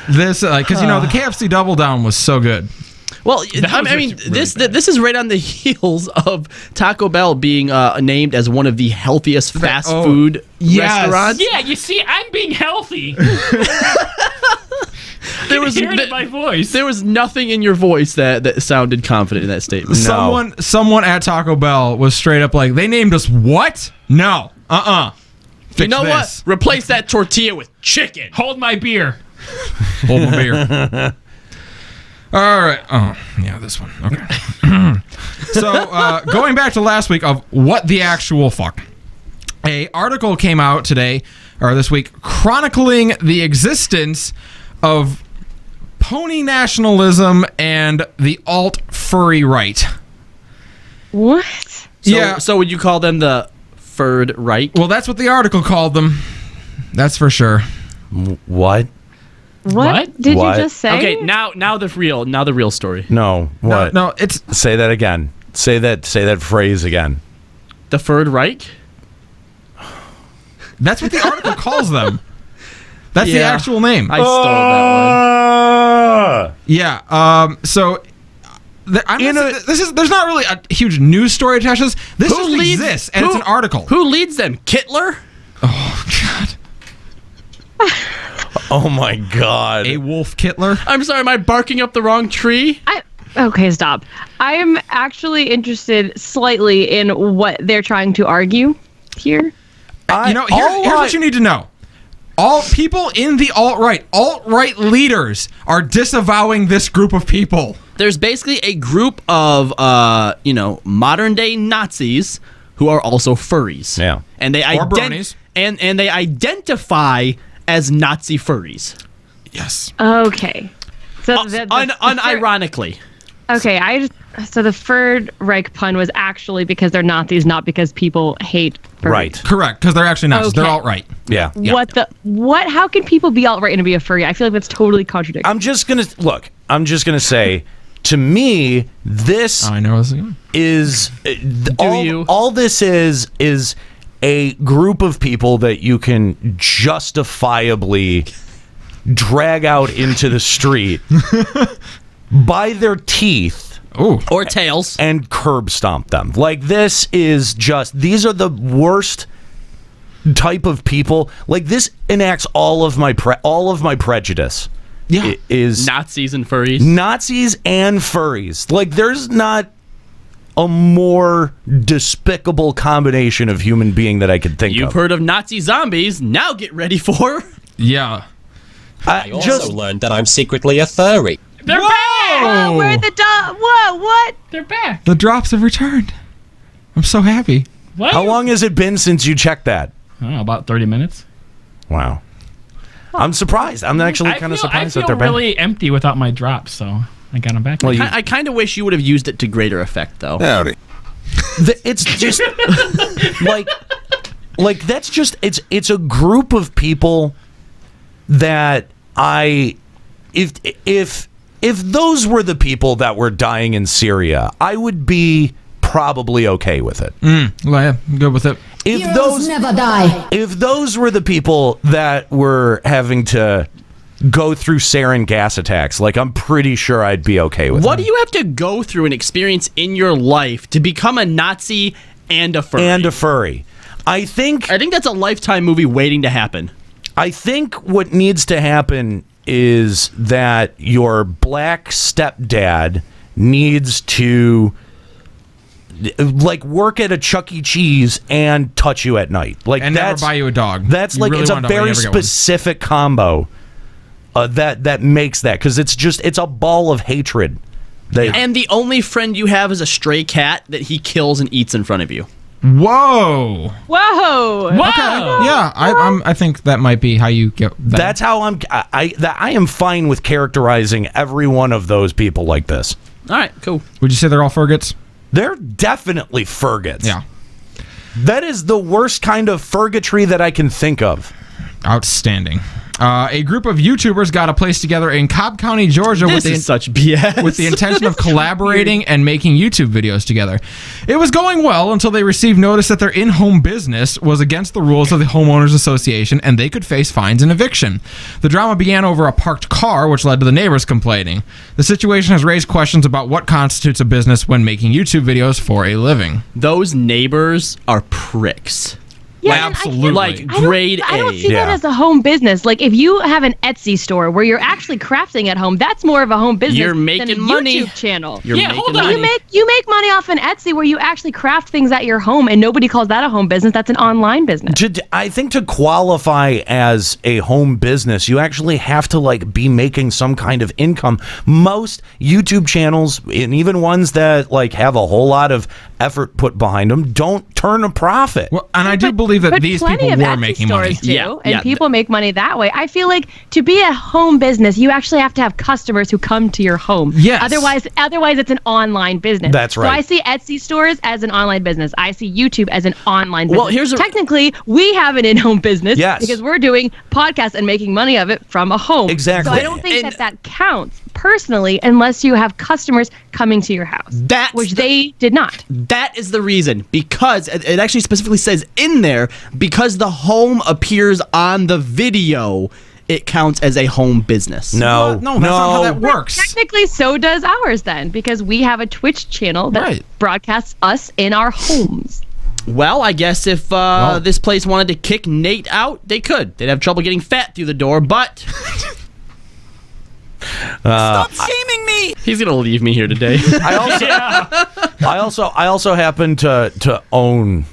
This, because you know, the KFC Double Down was so good. Well, I mean, really this is right on the heels of Taco Bell being named as one of the healthiest fast food restaurants. Yeah, you see, I'm being healthy. There was hearing it in my voice. There was nothing in your voice that sounded confident in that statement. No. Someone at Taco Bell was straight up like, "They named us what? No, You know what? Replace that tortilla with chicken. Hold my beer." Hold my beer. All right. Oh, yeah, this one. Okay. So, going back to last week of what the actual fuck. A article came out today, or this week, chronicling the existence of pony nationalism and the alt-furry right. What? So would you call them the furred right? Well, that's what the article called them. That's for sure. What? What did What? you just say? Okay, now the real story. No. What? No, it's... Say that again. Say that phrase again. The furred right? That's what the article calls them. That's the actual name. I stole that one. Yeah. So... there's not really a huge news story attached to this. This just exists, and it's an article. Who leads them? Kittler? Oh, God. Oh, my God. A Wolf Kittler? I'm sorry, am I barking up the wrong tree? Okay, stop. I am actually interested slightly in what they're trying to argue here. Here's what you need to know. All people in the alt-right leaders are disavowing this group of people. There's basically a group of, modern day Nazis who are also furries. Yeah. And they Or bronies. and they identify as Nazi furries. Yes. Okay. So unironically. Okay, so the third Reich pun was actually because they're Nazis, not because people hate furries. Right. Correct, because they're actually Nazis. Okay. They're alt-right. Yeah. What? How can people be alt-right and be a furry? I feel like that's totally contradictory. I'm just gonna say, to me, this I know. is all this is a group of people that you can justifiably drag out into the street by their teeth or tails and curb stomp them. Like, this is these are the worst type of people. Like, this enacts all of my prejudice. Yeah. Is Nazis and furries. Nazis and furries. Like, there's not a more despicable combination of human being that I could think of. You've heard of Nazi zombies. Now get ready for... Yeah. I also learned that I'm secretly a furry. They're back! Whoa, where'd the what? They're back. The drops have returned. I'm so happy. What? How long has it been since you checked that? I don't know, about 30 minutes. Wow. I'm surprised. I'm actually kind of surprised that they're I back. feel really empty without my drops, so I got them back. Well, I kind of wish you would have used it to greater effect, though. Howdy. It's just like that's just it's a group of people that if those were the people that were dying in Syria, I would be probably okay with it. Well, yeah, I'm good with it. Heroes never die. If those were the people that were having to go through sarin gas attacks, like, I'm pretty sure I'd be okay with What it. do you have to go through and experience in your life to become a Nazi and a furry? I think that's a Lifetime movie waiting to happen. I think what needs to happen is that your black stepdad needs to work at a Chuck E. Cheese and touch you at night, And never buy you a dog. That's You really it's a wanna know when very you ever get one. specific combo that makes that, because it's a ball of hatred. And the only friend you have is a stray cat that he kills and eats in front of you. Whoa. Whoa. Okay. Yeah, I think that might be how you get that. That's how I am fine with characterizing every one of those people like this. All right, cool. Would you say they're all furgets? They're definitely furgets. Yeah. That is the worst kind of furgatry that I can think of. Outstanding. A group of YouTubers got a place together in Cobb County, Georgia, This is such BS. with the intention of collaborating and making YouTube videos together. It was going well until they received notice that their in-home business was against the rules of the Homeowners Association and they could face fines and eviction. The drama began over a parked car, which led to the neighbors complaining. The situation has raised questions about what constitutes a business when making YouTube videos for a living. Those neighbors are pricks. Yeah, absolutely. Like grade A. I don't see that as a home business. Like, if you have an Etsy store where you're actually crafting at home, that's more of a home business You're making than a money. YouTube channel. You're making money. You make money off an Etsy where you actually craft things at your home, and nobody calls that a home business. That's an online business. I think to qualify as a home business, you actually have to be making some kind of income. Most YouTube channels, and even ones that have a whole lot of effort put behind them, don't turn a profit. Well, and I do believe that these people were making money. And people make money that way. I feel like to be a home business, you actually have to have customers who come to your home. Yes. Otherwise it's an online business. That's right. So I see Etsy stores as an online business. I see YouTube as an online business. Well, technically we have an in-home business because we're doing podcasts and making money of it from a home. Exactly. So I don't think that counts personally unless you have customers coming to your house. Which they did not. That is the reason, because it actually specifically says in there, because the home appears on the video, it counts as a home business. No, that's not how that works. Technically, so does ours then, because we have a Twitch channel that broadcasts us in our homes. Well, I guess if this place wanted to kick Nate out, they could. They'd have trouble getting fat through the door, but... Stop shaming me! He's gonna leave me here today. I also happen to own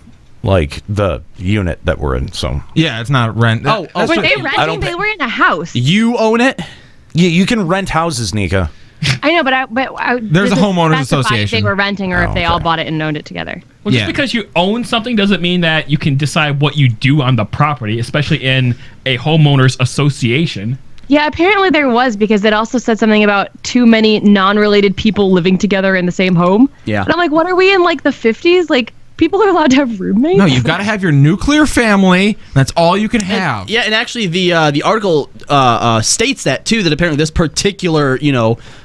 the unit that we're in. So yeah, it's not rent. Were they renting? They were in a house. You own it? Yeah, you can rent houses, Nika. I know, but There's a homeowners association. If they were renting or if they all bought it and owned it together. Well, just because you own something doesn't mean that you can decide what you do on the property, especially in a homeowners association. Yeah, apparently there was, because it also said something about too many non-related people living together in the same home. Yeah. And I'm like, what are we in, like, the 50s? Like, people are allowed to have roommates? No, you've got to have your nuclear family. That's all you can have. And actually, the article states that too. That apparently this particular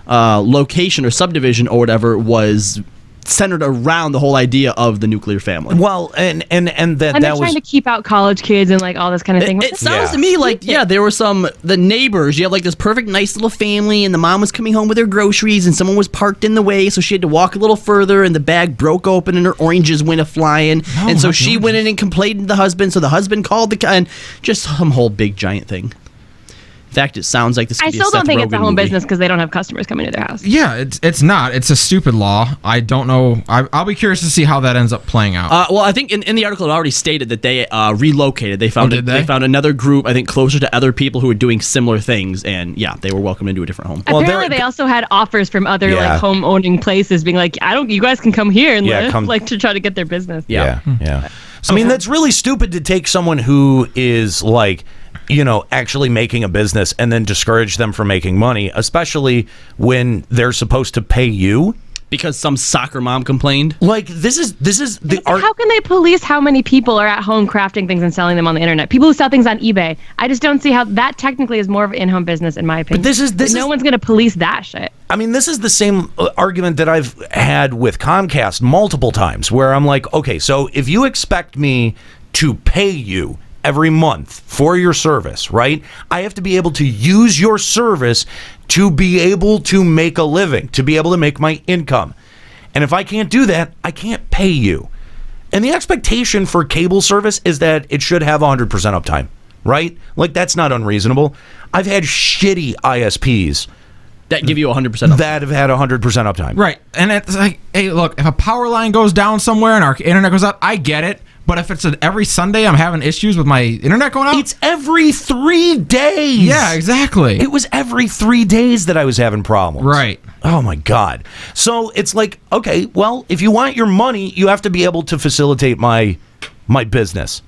location or subdivision or whatever was centered around the whole idea of the nuclear family. Well, and they're trying to keep out college kids and like all this kind of thing. It sounds to me like there were the neighbors. You have like this perfect nice little family, and the mom was coming home with her groceries, and someone was parked in the way, so she had to walk a little further, and the bag broke open, and her oranges went a-flying, and so she went in and complained to the husband. So the husband called and just some whole big giant thing. In fact, it sounds like this. I still don't think it's a home business because they don't have customers coming to their house. Yeah, it's not. It's a stupid law. I don't know. I'll be curious to see how that ends up playing out. Well, I think in the article it already stated that they relocated. They found they found another group, I think, closer to other people who were doing similar things, and yeah, they were welcomed into a different home. Apparently, they also had offers from other like home owning places, being like, you guys can come here and live, like to try to get their business. Yeah. I mean, that's really stupid to take someone who is like, actually making a business and then discourage them from making money, especially when they're supposed to pay you. Because some soccer mom complained. Like, this is the art. How can they police how many people are at home crafting things and selling them on the internet? People who sell things on eBay. I just don't see how that technically is more of an in-home business, in my opinion. But no one's going to police that shit. I mean, this is the same argument that I've had with Comcast multiple times, where I'm like, okay, so if you expect me to pay you every month for your service, right? I have to be able to use your service to be able to make a living, to be able to make my income. And if I can't do that, I can't pay you. And the expectation for cable service is that it should have 100% uptime, right? Like, that's not unreasonable. I've had shitty ISPs that give you 100% uptime. That have had 100% uptime. Right. And it's like, hey, look, if a power line goes down somewhere and our internet goes out, I get it. But if it's every Sunday I'm having issues with my internet going out? It's every 3 days. Yeah, exactly. It was every 3 days that I was having problems. Right. Oh, my God. So it's like, okay, well, if you want your money, you have to be able to facilitate my business.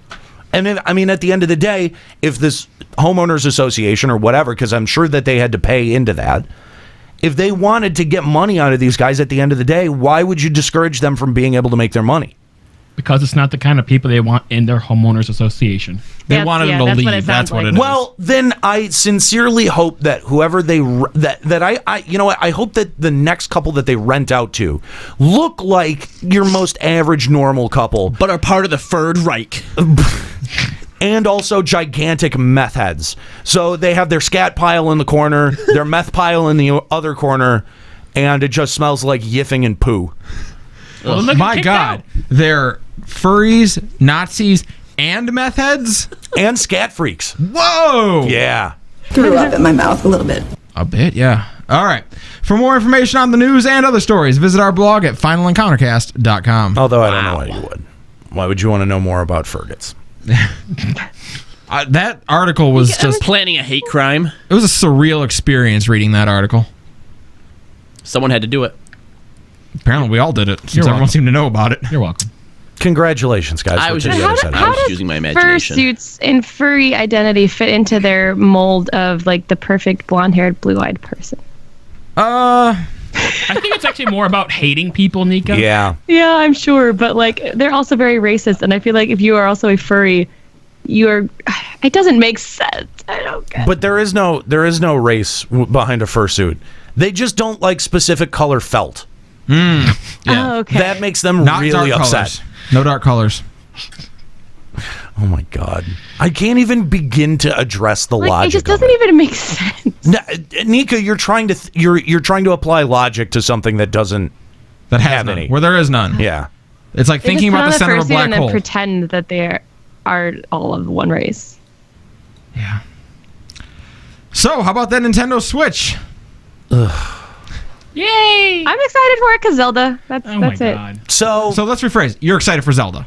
And at the end of the day, if this homeowners association or whatever, because I'm sure that they had to pay into that, if they wanted to get money out of these guys at the end of the day, why would you discourage them from being able to make their money? Because it's not the kind of people they want in their homeowners association. They wanted them to leave. That's what it is. Well, then I sincerely hope that whoever I hope that the next couple that they rent out to look like your most average normal couple, but are part of the Third Reich. And also gigantic meth heads. So they have their scat pile in the corner, their meth pile in the other corner, and it just smells like yiffing and poo. Well, my God. They're furries, Nazis, and meth heads? And scat freaks. Whoa! Yeah. Threw up in my mouth a little bit. A bit, yeah. All right. For more information on the news and other stories, visit our blog at finalencountercast.com. Although I don't know why you would. Why would you want to know more about furgets? That article was just planning a hate crime. It was a surreal experience reading that article. Someone had to do it. Apparently, we all did it, since everyone seemed to know about it. You're welcome. Congratulations, guys. I was using my imagination. Fursuits and furry identity fit into their mold of like the perfect blonde-haired, blue-eyed person? I think it's actually more about hating people, Nika. Yeah. Yeah, I'm sure, but like they're also very racist, and I feel like if you are also a furry, it doesn't make sense. I don't get it. But there is no race behind a fursuit. They just don't like specific color felt. Yeah. Oh, okay. That makes them Not really dark upset. Colors. No dark colors. Oh my God. I can't even begin to address the logic. It just doesn't even make sense. Nika, you're trying to apply logic to something that doesn't have none, any. where there is none. Yeah. It's like thinking about the center of a black and hole. then pretend that they are all of one race. Yeah. So, how about that Nintendo Switch? Ugh. Yay! I'm excited for it because Zelda. That's my it. God. So let's rephrase. You're excited for Zelda.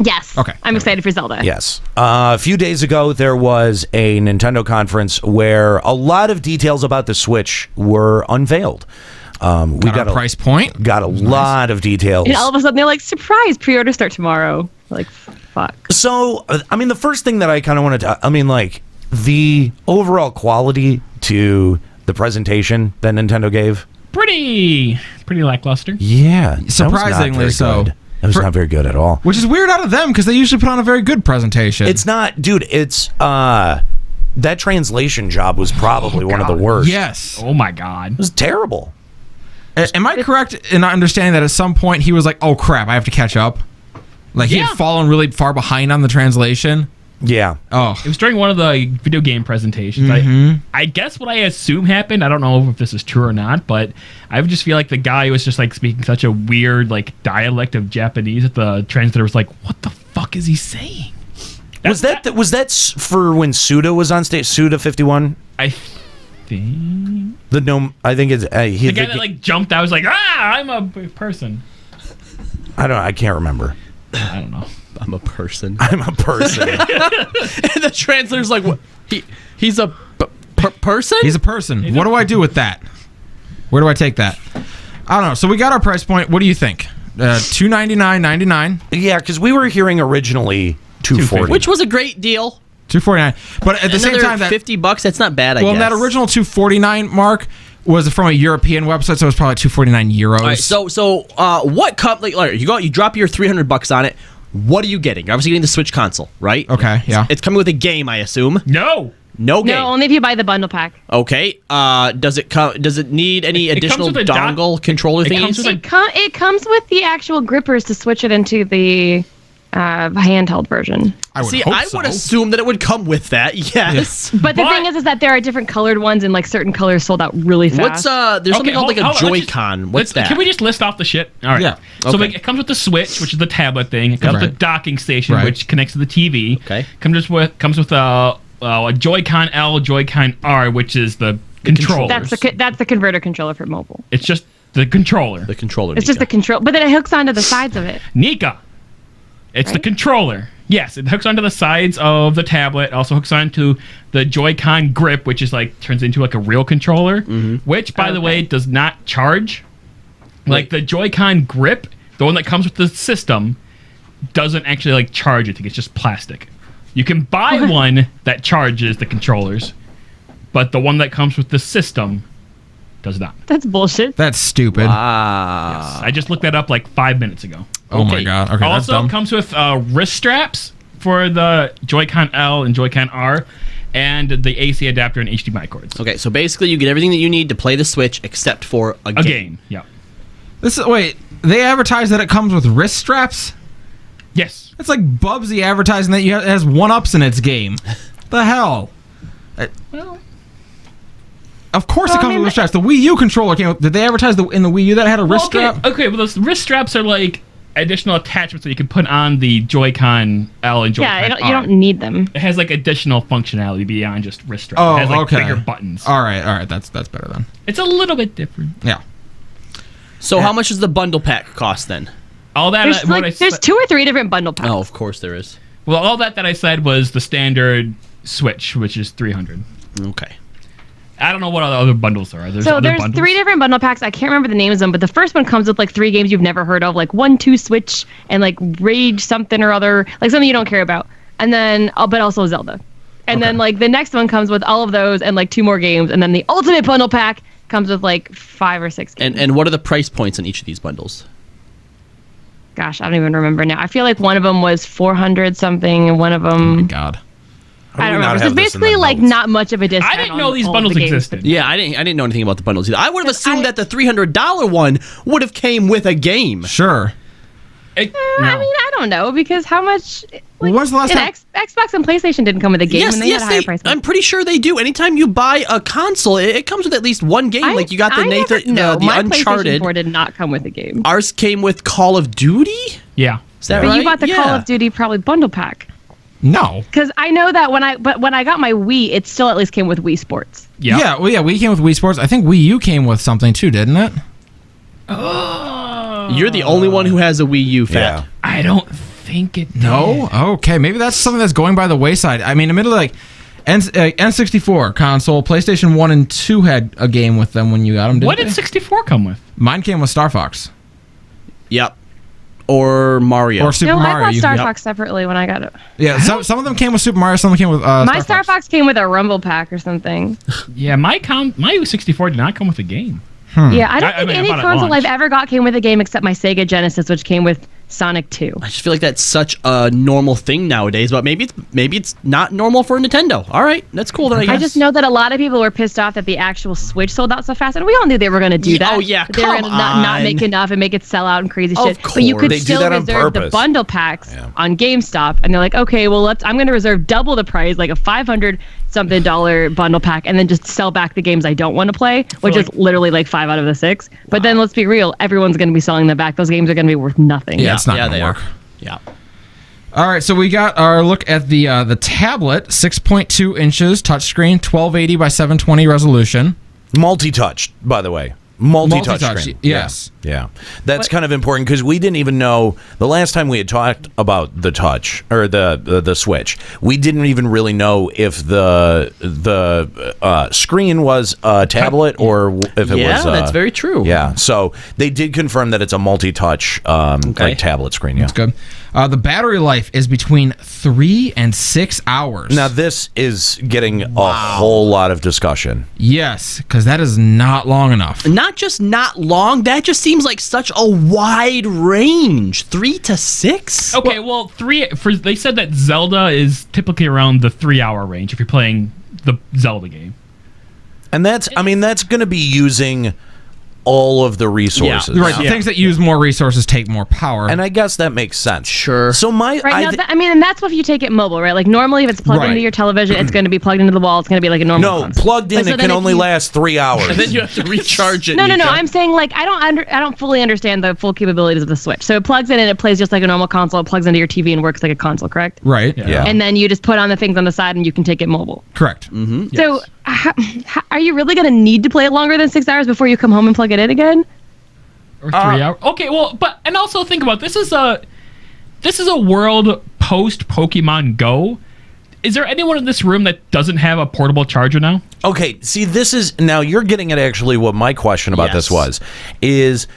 Yes. Okay. I'm excited for Zelda. Yes. A few days ago, there was a Nintendo conference where a lot of details about the Switch were unveiled. We got a price point. Got a lot of details. And all of a sudden, they're like, surprise, pre-order start tomorrow. Like, fuck. So, I mean, the first thing that I kind of wanted to, I mean, like, the overall quality to the presentation that Nintendo gave. Pretty lackluster. Yeah. Surprisingly so. That was not very good at all. Which is weird out of them because they usually put on a very good presentation. It's not, dude, it's, that translation job was probably one of the worst. Yes. Oh my God. It was terrible. Am I correct in not understanding that at some point he was like, oh crap, I have to catch up? Like he had fallen really far behind on the translation? Yeah. Oh. It was during one of the video game presentations. I guess what I assume happened, I don't know if this is true or not, but I would just feel like the guy was just like speaking such a weird like dialect of Japanese that the translator was like, what the fuck is he saying? Was that for when Suda was on stage? Suda 51? I think. I think it's the guy that like jumped out was like, I'm a person. I can't remember. I don't know. I'm a person. I'm a person. And the translator's like, what? He's a person? He's a person. What do I do with that? Where do I take that? I don't know. So we got our price point. What do you think? $299.99. Yeah, because we were hearing originally $240, which was a great deal. $249. But at the same time, that $50. That's not bad. I guess. guess. That original $249 mark was from a European website, so it was probably €249. All right, so what you drop your $300 on it. What are you getting? You're obviously getting the Switch console, right? Okay, yeah. It's coming with a game, I assume. No game. No, only if you buy the bundle pack. Okay. Does it need any additional dongle controller thingies? It comes with the actual grippers to switch it into the handheld version. I would assume that it would come with that. Yes. But the thing is that there are different colored ones, and like certain colors sold out really fast. There's something called like a Joy-Con. What's that? Can we just list off the shit? All right. Yeah. So like, it comes with the Switch, which is the tablet thing. It comes with the docking station, which connects to the TV. Okay. Comes with a Joy-Con L, Joy-Con R, which is the controller. That's the converter controller for mobile. It's just the controller. The controller. It's just the control, but then it hooks onto the sides of it. Nika. It's the controller. Yes, it hooks onto the sides of the tablet. It also hooks onto the Joy-Con grip, which is like turns into like a real controller, which, by the way, does not charge. Like the Joy-Con grip, the one that comes with the system, doesn't actually like charge. I think it's just plastic. You can buy one that charges the controllers, but the one that comes with the system does not. That's bullshit. That's stupid. Wow. Yes, I just looked that up like 5 minutes ago. Oh my God. Okay, that's dumb. Also comes with wrist straps for the Joy-Con L and Joy-Con R, and the AC adapter and HDMI cords. Okay, so basically you get everything that you need to play the Switch except for a game. Yeah. Wait, they advertise that it comes with wrist straps? Yes. It's like Bubsy advertising that it has 1-ups in its game. The hell? Well, of course it comes with wrist straps. The Wii U controller came with... Did they advertise in the Wii U that it had a wrist strap? Okay, well those wrist straps are like additional attachments that you can put on the Joy-Con L and Joy-Con R. Yeah, you don't need them. It has like additional functionality beyond just wrist straps. Oh, it has like okay. bigger buttons. All right, that's better then. It's a little bit different. Yeah. So how much does the bundle pack cost then? All that There's 2 or 3 different bundle packs. Oh, of course there is. Well, all that I said was the standard Switch, which is $300. Okay. I don't know what other bundles there are. There's 3 different bundle packs. I can't remember the names of them, but the first one comes with like 3 games you've never heard of, like 1-2 Switch and like Rage something or other, like something you don't care about. And then, but also Zelda. And then like the next one comes with all of those and like 2 more games. And then the ultimate bundle pack comes with like 5 or 6 games. And what are the price points on each of these bundles? Gosh, I don't even remember now. I feel like one of them was 400 something, and one of them. Oh my God. I don't remember. So it's basically like not much of a discount. I didn't know these bundles existed. Yeah, I didn't know anything about the bundles either. I would have assumed that the $300 one would have came with a game. Sure. I mean, I don't know, because how much? Like, when's the last time? Xbox and PlayStation didn't come with a game, and they had a higher price point. I'm pretty sure they do. Anytime you buy a console, it comes with at least one game. Like you got the my Uncharted. PlayStation 4 did not come with a game. Ours came with Call of Duty. Yeah. Is that but right? you bought the Call of Duty probably bundle pack. No. Because I know that when I got my Wii, it still at least came with Wii Sports. Yeah. Wii came with Wii Sports. I think Wii U came with something too, didn't it? You're the only one who has a Wii U, Fat. I don't think it did. No? Okay, maybe that's something that's going by the wayside. I mean, admittedly, like, N64 console, PlayStation 1 and 2 had a game with them when you got them, didn't What they? did 64 come with? Mine came with Star Fox. Yep. Or Mario. Or Super No, Mario. I bought You- Star yep. Fox separately when I got it. Yeah, some of them came with Super Mario, some of them came with My Star Fox came with a Rumble Pack or something. Yeah, my 64 did not come with a game. Yeah, I don't think I any bought it at console launch. I've ever got came with a game except my Sega Genesis, which came with Sonic 2. I just feel like that's such a normal thing nowadays, but maybe it's not normal for Nintendo. All right, that's cool. Then I guess. I just know that a lot of people were pissed off that the actual Switch sold out so fast, and we all knew they were going to do Yeah, that. oh, yeah, That they were come gonna not make on. enough and make it sell out and crazy Of shit. But you could They do still that on reserve the purpose. bundle packs on GameStop, and they're like, okay, well, I'm going to reserve double the price, like a $500-something bundle pack, and then just sell back the games I don't want to play, which is literally like 5 out of the 6. But then let's be real, everyone's going to be selling them back. Those games are going to be worth nothing. Yeah, it's not going they to work. are. Yeah. All right, so we got our look at the tablet, 6.2 inches, touchscreen, 1280 by 720 resolution. Multi-touch, by the way. Multi-touch screen. Yes. Yeah. That's kind of important because we didn't even know the last time we had talked about the touch or the Switch. We didn't even really know if the screen was a tablet or if it was. Yeah, that's very true. Yeah. So they did confirm that it's a multi-touch like tablet screen. Yeah. That's good. The battery life is between 3 and 6 hours. Now this is getting a whole lot of discussion. Yes, because that is not long enough. Not just not long, that just seems like such a wide range. 3 to 6? Okay, well, they said that Zelda is typically around the 3-hour range if you're playing the Zelda game. And that's going to be using all of the resources. Right, the things that use more resources take more power. And I guess that makes sense. Sure. So and that's what if you take it mobile, right? Like normally if it's plugged into your television, it's going to be plugged into the wall. It's going to be like a normal console. Plugged in, But so it then can if only last 3 hours. And then you have to recharge it. No. Nika. I'm saying like I don't fully understand the full capabilities of the Switch. So it plugs in and it plays just like a normal console. It plugs into your TV and works like a console, correct? Right. Yeah. And then you just put on the things on the side and you can take it mobile. Correct. Mm-hmm. So are you really going to need to play it longer than 6 hours before you come home and plug it in again? Or 3 hours. Okay, well, and also think about this is a world post Pokemon Go. Is there anyone in this room that doesn't have a portable charger now? Okay, see, this is now you're getting at actually what my question about this was. Is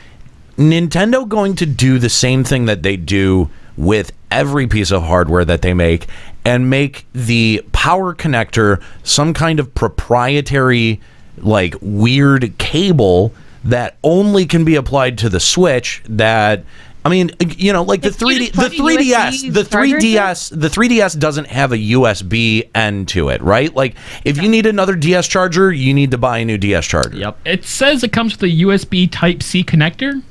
Nintendo going to do the same thing that they do with every piece of hardware that they make and make the power connector some kind of proprietary, like, weird cable that only can be applied to the Switch? That, I mean, you know, like the 3DS doesn't have a USB end to it, right? Like if you need another DS charger, you need to buy a new DS charger. Yep. It says it comes with a USB Type-C connector.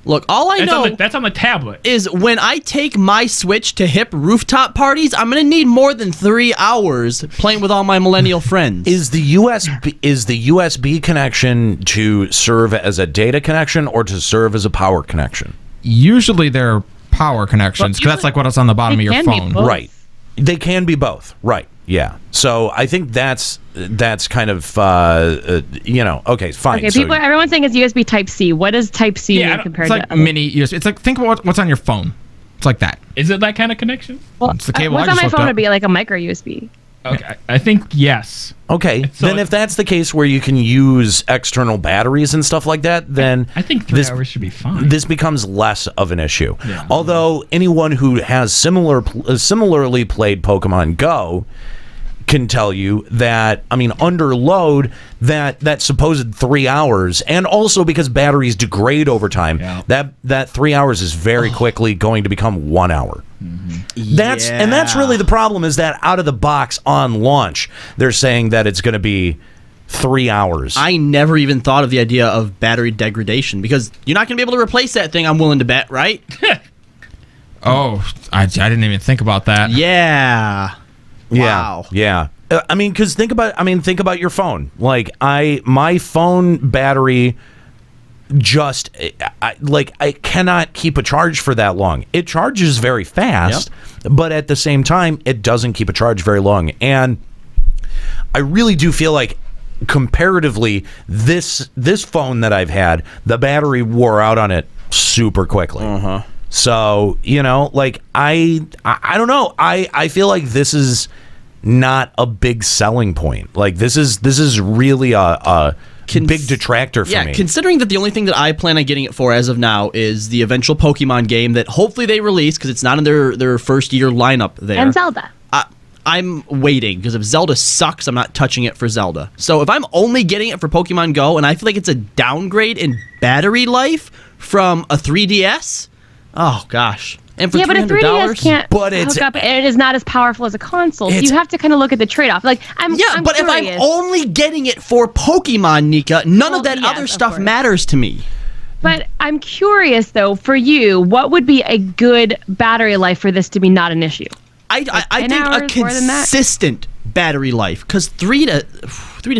Look, all I know that's on the tablet. Is when I take my Switch to hip rooftop parties, I'm gonna need more than 3 hours playing with all my millennial friends. Is the USB connection to serve as a data connection or to serve as a power connection? Usually they're power connections because that's like what's on the bottom of your phone. Right. They can be both. Right. Yeah. So I think that's kind of okay, fine. Okay, so, everyone's saying it's USB Type-C. What does Type-C mean compared it's like to mini USB? It's like think about what's on your phone. It's like that. Is it that kind of connection? Well, It's the cable what's I on just my looked phone up. would be like a micro USB. Okay, I think yes. Okay, then if that's the case where you can use external batteries and stuff like that, then I think 3 hours should be fine. This becomes less of an issue. Yeah. Although anyone who has similarly played Pokemon Go can tell you that, I mean, under load, that supposed 3 hours, and also because batteries degrade over time, that 3 hours is very quickly going to become 1 hour. Mm-hmm. That's really the problem, is that out of the box on launch, they're saying that it's going to be 3 hours. I never even thought of the idea of battery degradation because you're not going to be able to replace that thing, I'm willing to bet, right? Oh, I didn't even think about that. Yeah. Wow. Yeah. I mean, because think about your phone. Like my phone battery I cannot keep a charge for that long. It charges very fast, but at the same time, it doesn't keep a charge very long. And I really do feel like comparatively, this phone that I've had, the battery wore out on it super quickly. So, like I don't know. I feel like this is not a big selling point. Like this is really a big detractor for me. Considering that the only thing that I plan on getting it for as of now is the eventual Pokemon game that hopefully they release because it's not in their first year lineup there. And Zelda. I'm waiting because if Zelda sucks, I'm not touching it for Zelda. So if I'm only getting it for Pokemon Go and I feel like it's a downgrade in battery life from a 3DS, oh gosh. And for but a 3DS can't hook up, and it is not as powerful as a console. So you have to kind of look at the trade-off. Like I'm but curious. if I'm only getting it for Pokemon, Nika, none of that other stuff matters to me. But I'm curious though, for you, what would be a good battery life for this to be not an issue? I think a consistent battery life, because 3 to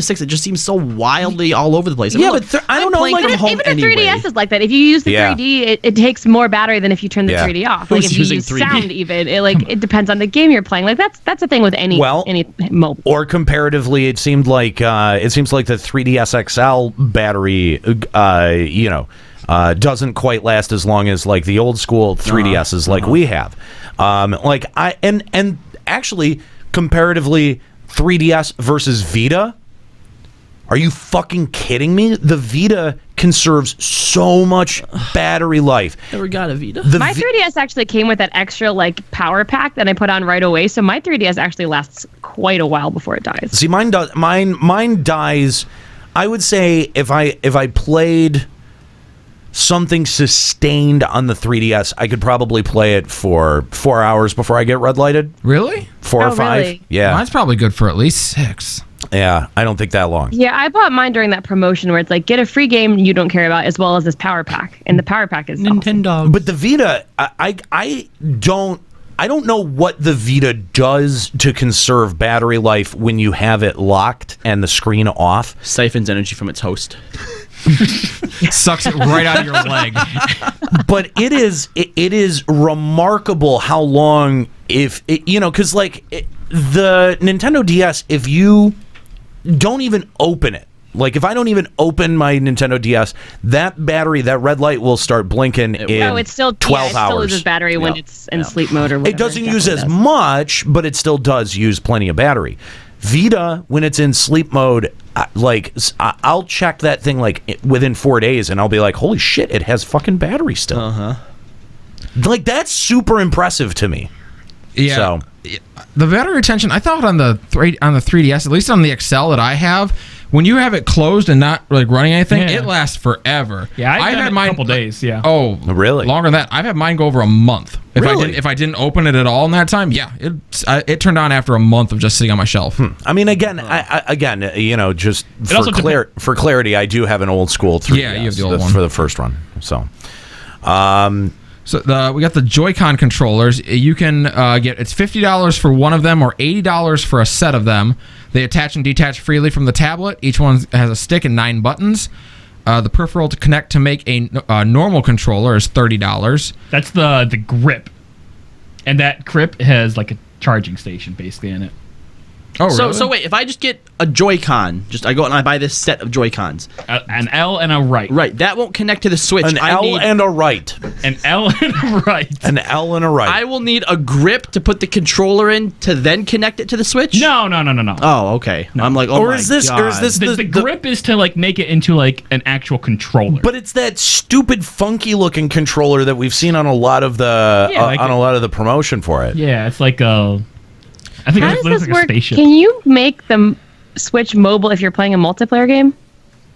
6, it just seems so wildly all over the place. I mean, look, I don't know. Like from home even anyway. the 3DS is like that. If you use the 3D, it takes more battery than if you turn the 3D off. Like if you use 3D? Sound, even it depends on the game you're playing. Like that's the thing with any mobile. Or comparatively, it seems like the 3DS XL battery, doesn't quite last as long as like the old school 3DSs like we have. And actually comparatively 3DS versus Vita. Are you fucking kidding me? The Vita conserves so much battery life. Never got a Vita. My 3DS actually came with that extra like power pack that I put on right away, so my 3DS actually lasts quite a while before it dies. See, mine dies. I would say if I played something sustained on the 3DS, I could probably play it for 4 hours before I get red lighted. Really? 4 or 5. Really? Yeah. Mine's probably good for at least 6. Yeah, I don't think that long. Yeah, I bought mine during that promotion where it's like get a free game you don't care about as well as this power pack, and the power pack is Nintendo. Awesome. But the Vita, I don't know what the Vita does to conserve battery life when you have it locked and the screen off. Siphons energy from its host. Sucks it right out of your leg. But it is remarkable how long because the Nintendo DS, if you don't even open it, like if I don't even open my Nintendo DS, that battery, that red light will start blinking in 12 it still hours. loses battery when it's in sleep mode or whatever. It doesn't use as much, but it still does use plenty of battery. Vita, when it's in sleep mode, I'll check that thing like within 4 days, and I'll be like, "Holy shit, it has fucking battery still." Like that's super impressive to me. Yeah. So the battery retention, I thought on the 3DS, at least on the XL that I have, when you have it closed and not like running anything, it lasts forever. Yeah, I've had mine a couple days. Yeah. Oh, really? Longer than that. I've had mine go over a month. If I didn't open it at all in that time, it turned on after a month of just sitting on my shelf. I mean, again, just for clarity, I do have an old school 3DS. Yeah, you have the old one for the first run. So, we got the Joy-Con controllers. You can get it's $50 for one of them or $80 for a set of them. They attach and detach freely from the tablet. Each one has a stick and 9 buttons. The peripheral to connect to make a normal controller is $30. That's the grip, and that grip has like a charging station basically in it. Oh, really? So wait, if I just get a Joy-Con, I go and I buy this set of Joy-Cons. An L and a right. Right, that won't connect to the Switch. An L and a right. An L and a right. An L and a right. I will need a grip to put the controller in to then connect it to the Switch? No. Oh, okay. No. I'm like, oh my God. The grip is to like make it into like an actual controller. But it's that stupid funky looking controller that we've seen on a lot of the promotion for it. Yeah, it's like a I think How it does looks this like a work? spaceship. Can you make the Switch mobile if you're playing a multiplayer game?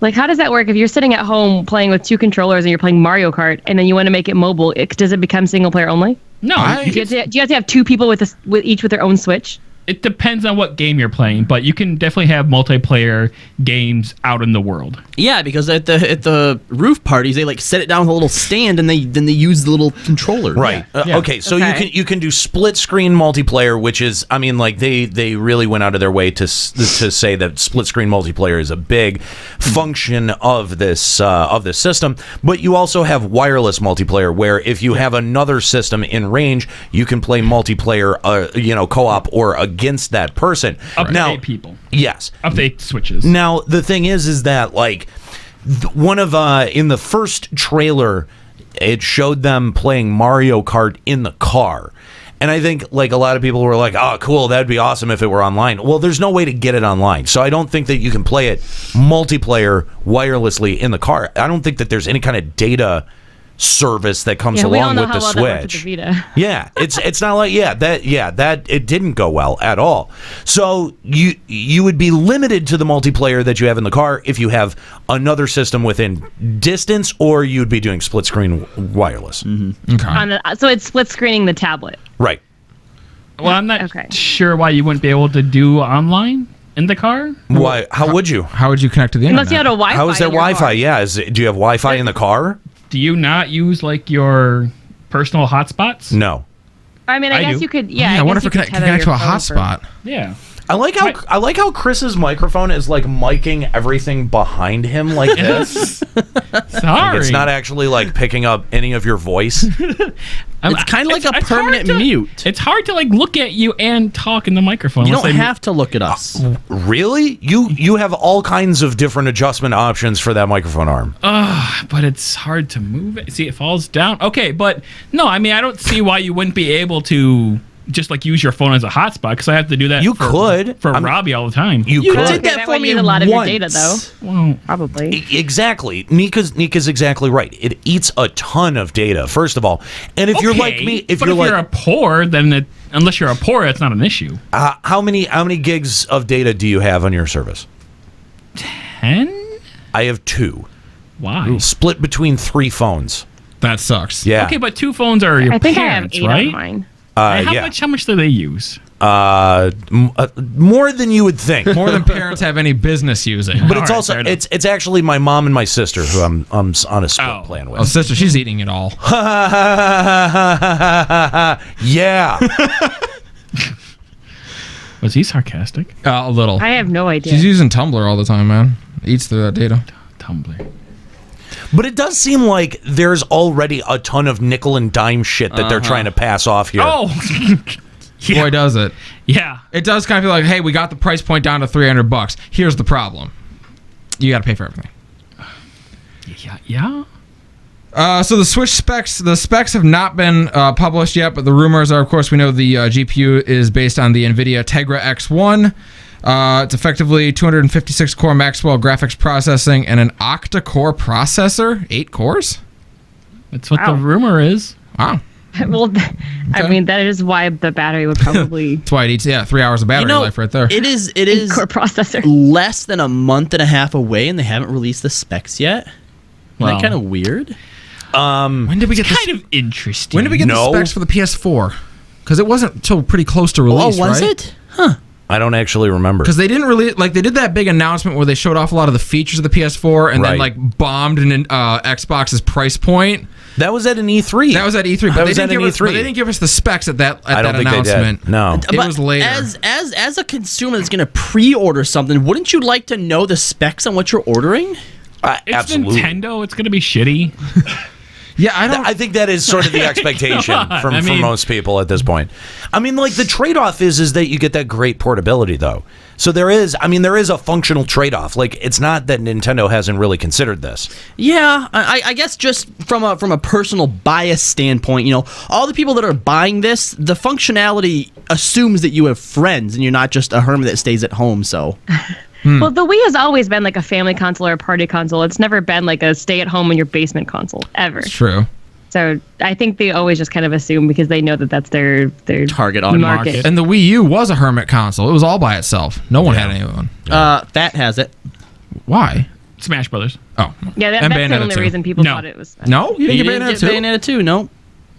Like, how does that work? If you're sitting at home playing with 2 controllers and you're playing Mario Kart, and then you want to make it mobile, does it become single player only? No. Do you have to have 2 people with each with their own Switch? It depends on what game you're playing, but you can definitely have multiplayer games out in the world. Yeah, because at the roof parties they like set it down with a little stand and they use the little controller. Right. Okay. So you can do split screen multiplayer, which is they really went out of their way to say that split screen multiplayer is a big function of this system. But you also have wireless multiplayer, where if you have another system in range, you can play multiplayer, co-op or against that person. Up to 8 people. Yes. Up to 8 switches. Now the thing is that like one of in the first trailer, it showed them playing Mario Kart in the car. And I think like a lot of people were like, oh, cool, that'd be awesome if it were online. Well, there's no way to get it online. So I don't think that you can play it multiplayer wirelessly in the car. I don't think that there's any kind of data service that comes along with the Switch. Yeah, it's not like that it didn't go well at all. So you would be limited to the multiplayer that you have in the car if you have another system within distance, or you'd be doing split screen wireless. Okay. So it's split screening the tablet. Right. Well, I'm not sure why you wouldn't be able to do online in the car. Why? How would you? How would you connect to the internet? Unless you had a Wi-Fi. How is there in your Wi-Fi? car. Yeah. Do you have Wi-Fi in the car? Do you not use like your personal hotspots? No. I mean, I guess do. you could. Yeah. I wonder if it can connect to a hotspot. Yeah. I like how Chris's microphone is like miking everything behind him like this. Sorry. Like it's not actually like picking up any of your voice. It's kind of like a permanent mute. It's hard to like look at you and talk in the microphone. You don't have to look at us. Really? You have all kinds of different adjustment options for that microphone arm. But it's hard to move it. See, it falls down. Okay, but no, I mean, I don't see why you wouldn't be able to just like use your phone as a hotspot, because I have to do that. For Robbie all the time. You You could. did that for me a lot of your once. data, though. Well, Probably. Exactly. Nika's exactly right. It eats a ton of data, first of all. And if you're like me, if you're a poor, then unless you're a poor, it's not an issue. how many gigs of data do you have on your service? 10? I have 2. Why? Split between 3 phones. That sucks. Yeah. Okay, but 2 phones are your I think parents, I have 8 right? on mine. How much do they use? More than you would think. More than parents have any business using. But it's also it's actually my mom and my sister who I'm on a split plan with. Oh, sister, she's eating it all. Yeah. Was he sarcastic? A little. I have no idea. She's using Tumblr all the time, man. Eats through that data. Tumblr. But it does seem like there's already a ton of nickel and dime shit that they're trying to pass off here. Oh, yeah. Boy, does it. Yeah. It does kind of feel like, hey, we got the price point down to $300. Here's the problem. You got to pay for everything. Yeah. So the Switch specs, have not been published yet, but the rumors are, of course, we know the GPU is based on the NVIDIA Tegra X1. It's effectively 256 core Maxwell graphics processing and an octa-core processor, 8 cores. That's what the rumor is. Wow. Well, I mean, that is why the battery would probably. That's why it eats 3 hours of battery life right there. It is core processor. Less than a month and a half away, and they haven't released the specs yet. Isn't that kind of weird? When did we get this? Kind of interesting. When did we get the specs for the PS4? Because it wasn't until pretty close to release, was right? it? Huh. I don't actually remember. Because they didn't really they did that big announcement where they showed off a lot of the features of the PS4 and then like bombed in Xbox's price point. That was at an E3. That was at E3. But they didn't give us the specs at that announcement. No, it was later. As a consumer that's going to pre-order something, wouldn't you like to know the specs on what you're ordering? It's absolutely. Nintendo. It's going to be shitty. Yeah, I think that is sort of the expectation from most people at this point. I mean, like the trade-off is that you get that great portability, though. So there is a functional trade-off. Like it's not that Nintendo hasn't really considered this. Yeah, I guess just from a personal bias standpoint, all the people that are buying this, the functionality assumes that you have friends and you're not just a hermit that stays at home. So. Well, the Wii has always been like a family console or a party console. It's never been like a stay-at-home in your basement console, ever. It's true. So I think they always just kind of assume because they know that that's their target market. And the Wii U was a hermit console. It was all by itself. No one had anyone. Fat has it. Why? Smash Brothers. Oh. Yeah, that's the only reason people thought it was. No? You didn't get Bayonetta 2? No.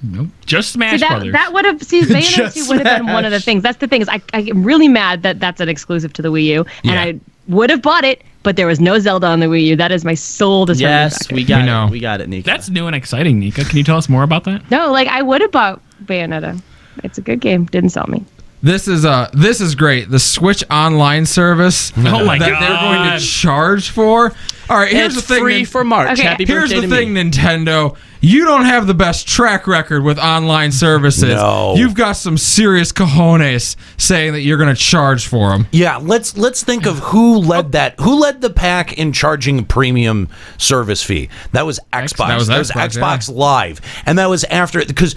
Nope. Just Smash Brothers. That would have Bayonetta 2 would have been one of the things. That's the thing is I'm really mad that that's an exclusive to the Wii U, and I would have bought it, but there was no Zelda on the Wii U. That is my sole determining factor. We got it. We got it, Nika. That's new and exciting, Nika. Can you tell us more about that? No, I would have bought Bayonetta. It's a good game. Didn't sell me. This is great. The Switch Online service Oh my that God. they're going to charge for. All right, here's It's the thing. free for March. Okay. Happy Here's birthday the to thing, me. Nintendo. You don't have the best track record with online services. No. You've got some serious cojones saying that you're going to charge for them. Yeah, let's think of who led that. Who led the pack in charging premium service fee? That was Xbox. That was Xbox Live, and that was after, because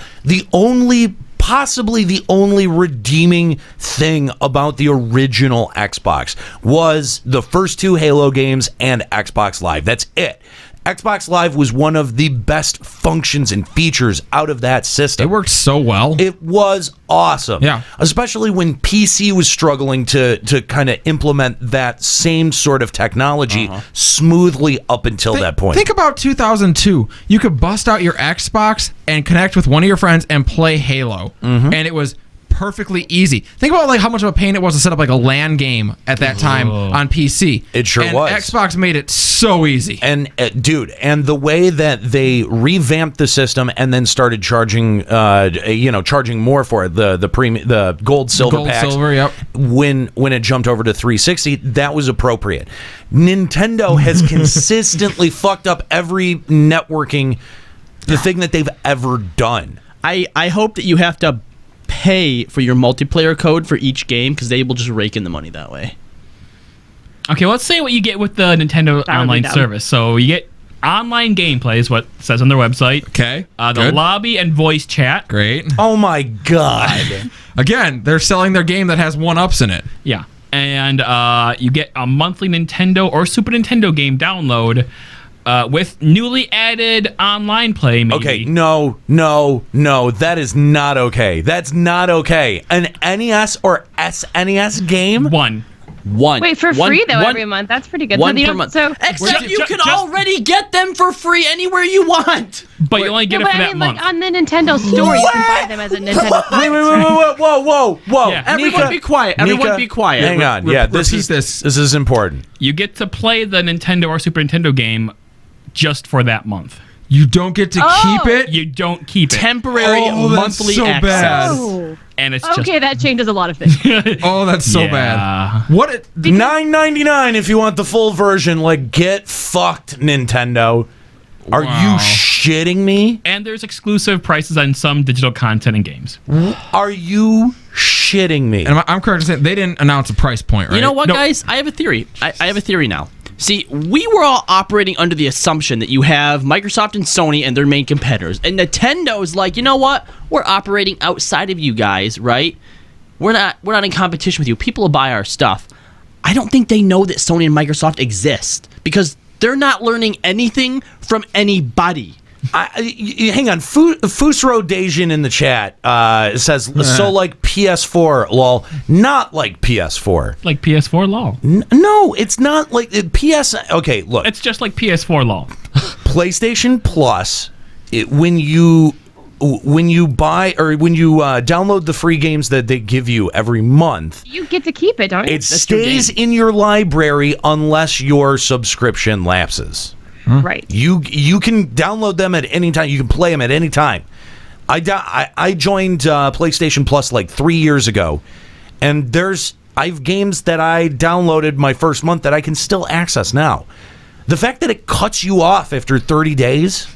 possibly the only redeeming thing about the original Xbox was the first 2 Halo games and Xbox Live. That's it. Xbox Live was one of the best functions and features out of that system. It worked so well. It was awesome. Yeah. Especially when PC was struggling to kind of implement that same sort of technology smoothly up until that point. Think about 2002. You could bust out your Xbox and connect with one of your friends and play Halo. And it was perfectly easy. Think about like how much of a pain it was to set up like a LAN game at that time on PC. It sure and was. Xbox made it so easy. And dude, and the way that they revamped the system and then started charging, charging more for it, the gold silver packs. Silver, yep. When it jumped over to 360, that was appropriate. Nintendo has consistently fucked up every networking thing that they've ever done. I hope that you have to pay for your multiplayer code for each game, because they will just rake in the money that way. Okay, let's say what you get with the Nintendo online service. So you get online gameplay, is what it says on their website. Okay. The good. lobby and voice chat. Great. Oh my god. Again, they're selling their game that has 1-ups in it. Yeah. And you get a monthly Nintendo or Super Nintendo game download with newly added online play, maybe. Okay, no, that is not okay. That's not okay. An NES or SNES game? One. Wait, for free though every month. That's pretty good. One So you per don't- month. So Except you can already get them for free anywhere you want. But you only get No, it but for I that mean, month. like on the Nintendo store, you can buy them as a Nintendo. Whoa. Yeah. Everyone be quiet. Everyone Nika, be quiet. Hang on. Yeah, this is important. You get to play the Nintendo or Super Nintendo game just for that month. You don't get to keep it? You don't keep it. Temporary that's monthly so access. bad. Oh. And it's Okay, that changes a lot of things. Oh, that's so Yeah. bad. What? $9.99 if you want the full version. Like, get fucked, Nintendo. Are you shitting me? And there's exclusive prices on some digital content and games. Are you shitting me? And I'm correct in saying they didn't announce a price point, right? You know what, Nope. guys? I have a theory. I have a theory now. See, we were all operating under the assumption that you have Microsoft and Sony and their main competitors. And Nintendo's like, you know what? We're operating outside of you guys, right? We're not in competition with you. People will buy our stuff. I don't think they know that Sony and Microsoft exist, because they're not learning anything from anybody. Hang on. Fusro Dejin in the chat says, so like PS4, lol. Not like PS4. Like PS4 lol. No, it's not like PS. Okay, look. It's just like PS4 lol. PlayStation Plus, when you buy or when you download the free games that they give you every month, You get to keep it, don't you? it stays in your library unless your subscription lapses. Right. You can download them at any time. You can play them at any time. I joined PlayStation Plus like 3 years ago, and I have games that I downloaded my first month that I can still access now. The fact that it cuts you off after 30 days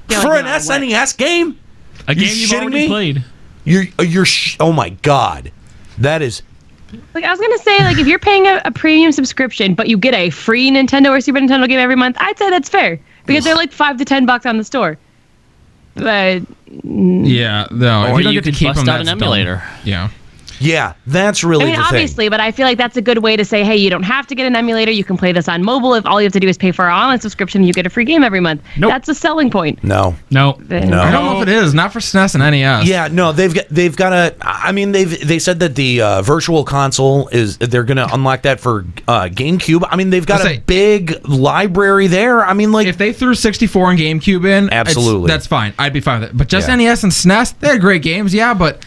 for an SNES game, A game you've shitting already me? played. Oh my god, that is. Like I was gonna say, like if you're paying a premium subscription, but you get a free Nintendo or Super Nintendo game every month, I'd say that's fair because they're like $5 to $10 on the store. But Yeah, no. Or if you don't you get to could keep bust them, out an that's emulator. dumb. Yeah. Yeah, that's really I mean, the thing. obviously, but I feel like that's a good way to say, hey, you don't have to get an emulator. You can play this on mobile. If all you have to do is pay for our online subscription, you get a free game every month. Nope. That's a selling point. No. No. I don't know if it is. Not for SNES and NES. Yeah, no, they've got a. I mean, they said that the virtual console they're going to unlock that for GameCube. I mean, they've got a big library there. I mean, like if they threw 64 and GameCube in, absolutely, that's fine. I'd be fine with it. But just NES and SNES, they're great games, yeah. But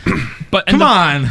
But come on.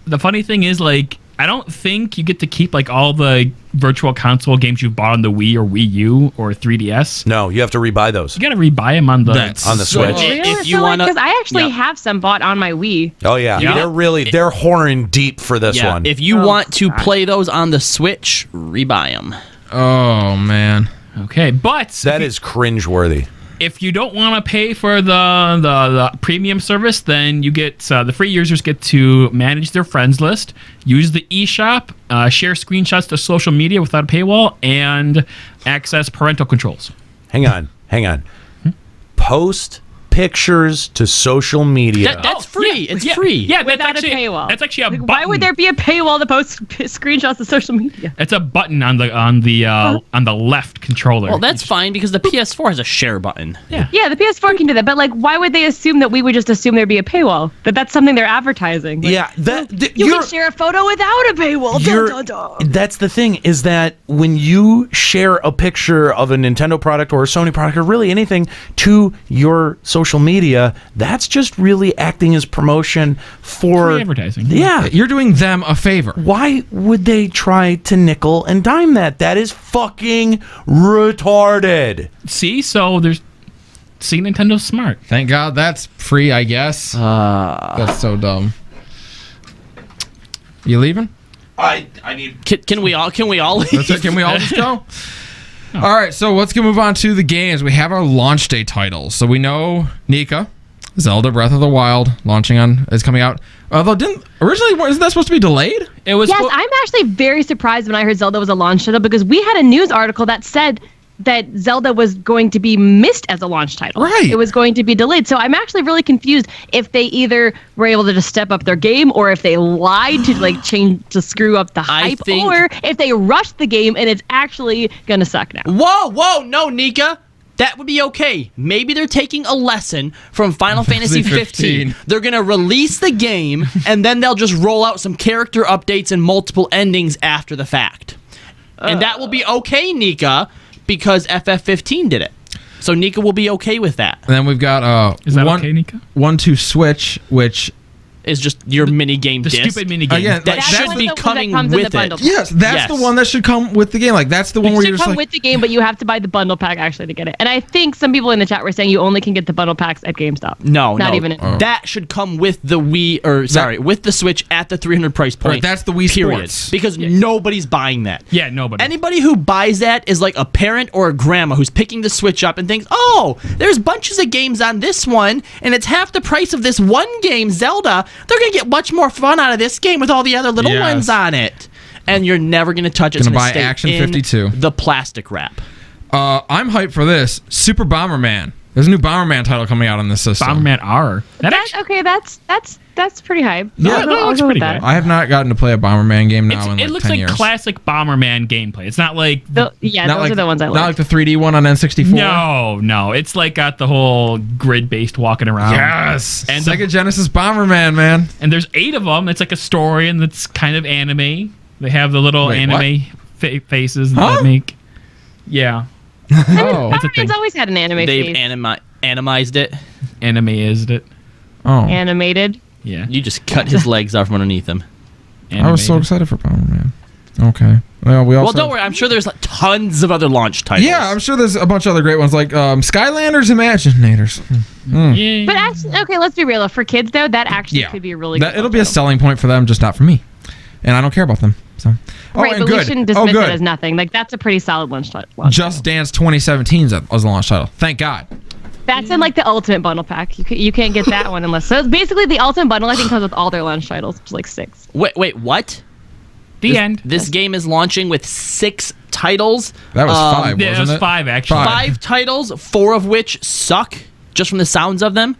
The funny thing is, like, I don't think you get to keep like all the virtual console games you've bought on the Wii or Wii U or 3DS. No, you have to rebuy those. You got to rebuy them on the Switch. If you want, because I actually have some bought on my Wii. Oh yeah, they're horning deep for this one. If you want to play those on the Switch, rebuy them. Oh man. Okay, but that is cringeworthy. If you don't want to pay for the premium service, then you get the free users get to manage their friends list, use the eShop, share screenshots to social media without a paywall, and access parental controls. Hang on. Post pictures to social media. That's free. It's free. Yeah, without a paywall. That's actually a button. Why would there be a paywall to post screenshots to social media? It's a button on the left controller. Well, that's fine because the PS4 has a share button. Yeah, the PS4 can do that, but like, why would they assume that we would just assume there'd be a paywall? That's something they're advertising. Like, you can share a photo without a paywall. Dun, dun, dun. That's the thing, is that when you share a picture of a Nintendo product or a Sony product or really anything to your social media, that's just really acting as promotion for free advertising. Yeah, you're doing them a favor. Why would they try to nickel and dime that? That is fucking retarded. See, Nintendo's smart. Thank God that's free, I guess. That's so dumb. You leaving? I need. Can we all leave? That's it. Can we all just go? All right, so let's move on to the games. We have our launch day titles. So we know Nika, Zelda Breath of the Wild is coming out. Although wasn't that supposed to be delayed? It was. Yes, I'm actually very surprised when I heard Zelda was a launch title because we had a news article that said that Zelda was going to be missed as a launch title. Right. It was going to be delayed. So I'm actually really confused if they either were able to just step up their game or if they lied to screw up the hype or if they rushed the game and it's actually going to suck now. Whoa, no, Nika. That would be okay. Maybe they're taking a lesson from Final Fantasy 15. They're going to release the game and then they'll just roll out some character updates and multiple endings after the fact. And that will be okay, Nika, because FF15 did it. So Nika will be okay with that. And then we've got Is that okay, Nika? 1-2 Switch, which is just your mini game disc. Stupid mini game. Again, that should be coming with it. Yes, that's the one that should come with the game. Like that's the one where you're just come with the game, but you have to buy the bundle pack actually to get it. And I think some people in the chat were saying you only can get the bundle packs at GameStop. No, even. That should come with the with the Switch at the $300 price point. Right, that's the Wii Sports. Because nobody's buying that. Yeah, nobody. Anybody who buys that is like a parent or a grandma who's picking the Switch up and thinks, "Oh, there's bunches of games on this one, and it's half the price of this one game, Zelda. They're gonna get much more fun out of this game with all the other little ones on it." And you're never gonna touch it. It's gonna buy stay Action in 52. The plastic wrap. I'm hyped for this. Super Bomberman. There's a new Bomberman title coming out on this system. Bomberman R. That's pretty hype. Yeah, that looks pretty good. I have not gotten to play a Bomberman game now in like 10 years. It looks like classic Bomberman gameplay. It's not like those are the ones I like. Not like the 3D one on N64. No. It's like got the whole grid-based walking around. Yes. And Sega Genesis Bomberman, man. And there's 8 of them. It's like a story, and it's kind of anime. They have the little anime faces that make. Yeah. Bomberman's always had an anime They've face. animized it. Animized it. Oh. Animated. Yeah. You just cut his legs off from underneath him. I was so excited for Bomberman. Okay. Well, don't worry. I'm sure there's tons of other launch titles. Yeah, I'm sure there's a bunch of other great ones like Skylanders Imaginators. Yeah. But actually, okay, let's be real. For kids, though, that actually could be a really good it'll be a selling point for them, just not for me. And I don't care about them. So. Right, but we shouldn't dismiss it as nothing. Like, that's a pretty solid launch title. Just Dance 2017 was the launch title. Thank God. That's in like the ultimate bundle pack. You can't get that one unless. So it's basically the ultimate bundle. I think comes with all their launch titles, which is like 6. Wait, what? The end. This game is launching with 6 titles. That was 5, wasn't it? Yeah, it was 5 actually. 5 titles, 4 of which suck, just from the sounds of them.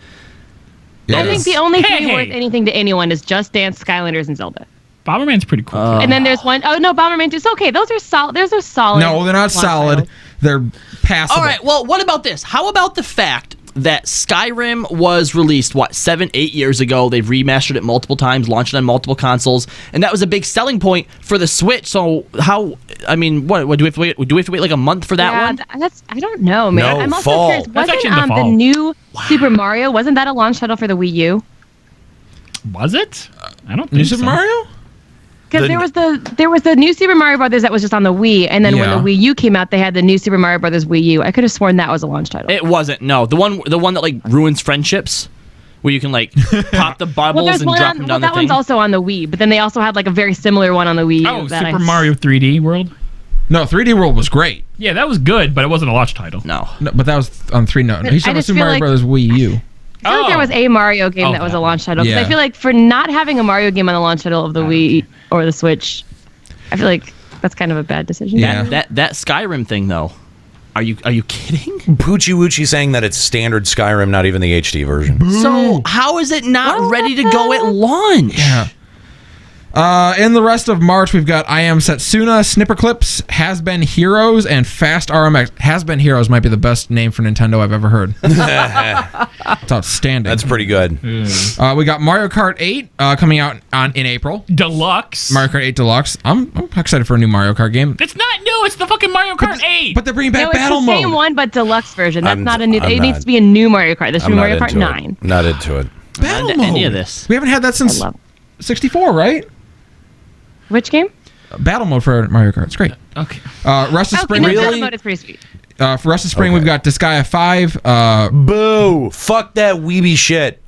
I think the only thing worth anything to anyone is Just Dance, Skylanders, and Zelda. Bomberman's pretty cool. And then there's one. Oh no, Bomberman 2. It's okay. Those are solid. Those are solid. No, they're not solid. Titles. They're passable. All right. Well, what about this? How about the fact that Skyrim was released 7-8 years ago? They've remastered it multiple times, launched it on multiple consoles, and that was a big selling point for the Switch. So how? I mean, what do we have to wait? Do we have to wait like a month for that one? I don't know, man. No, I'm also fall. curious. That's Wasn't actually in the fall. the new Super Mario? Wasn't that a launch title for the Wii U? Was it? I don't think New so. Super Mario? Because there was the new Super Mario Brothers that was just on the Wii, and then when the Wii U came out, they had the new Super Mario Brothers Wii U. I could have sworn that was a launch title. It wasn't. No, the one that like ruins friendships, where you can like pop the bubbles and drop them down the thing. That one's also on the Wii, but then they also had like a very similar one on the Wii U. Oh, Super Mario 3D World. No, 3D World was great. Yeah, that was good, but it wasn't a launch title. No, but that was on 3. No, he's talking about Super Mario Brothers Wii U. I feel like there was a Mario game that was a launch title. Because I feel like for not having a Mario game on the launch title of the Wii or the Switch, I feel like that's kind of a bad decision. Yeah. That Skyrim thing though, are you kidding? Poochie Woochie saying that it's standard Skyrim, not even the HD version. So how is it not ready to go at launch? Yeah. In the rest of March, we've got I Am Setsuna, Snipper Clips, Has Been Heroes, and Fast RMX. Has Been Heroes might be the best name for Nintendo I've ever heard. It's outstanding. That's pretty good. We got Mario Kart 8 coming out in April. Deluxe. Mario Kart 8 Deluxe. I'm excited for a new Mario Kart game. It's not new. It's the fucking Mario Kart 8. But they're bringing back battle It's mode. the same one, but deluxe version. That's not a new. It needs to be a new Mario Kart. There should be Mario Kart 9. Not into it. Battle Not mode. any of this. We haven't had that since 64, right? Which game? Battle mode for Mario Kart. It's great. Okay. Rest of Spring. Battle mode is pretty sweet. For Rest of Spring, we've got Disgaea 5. Boo! Fuck that weeby shit.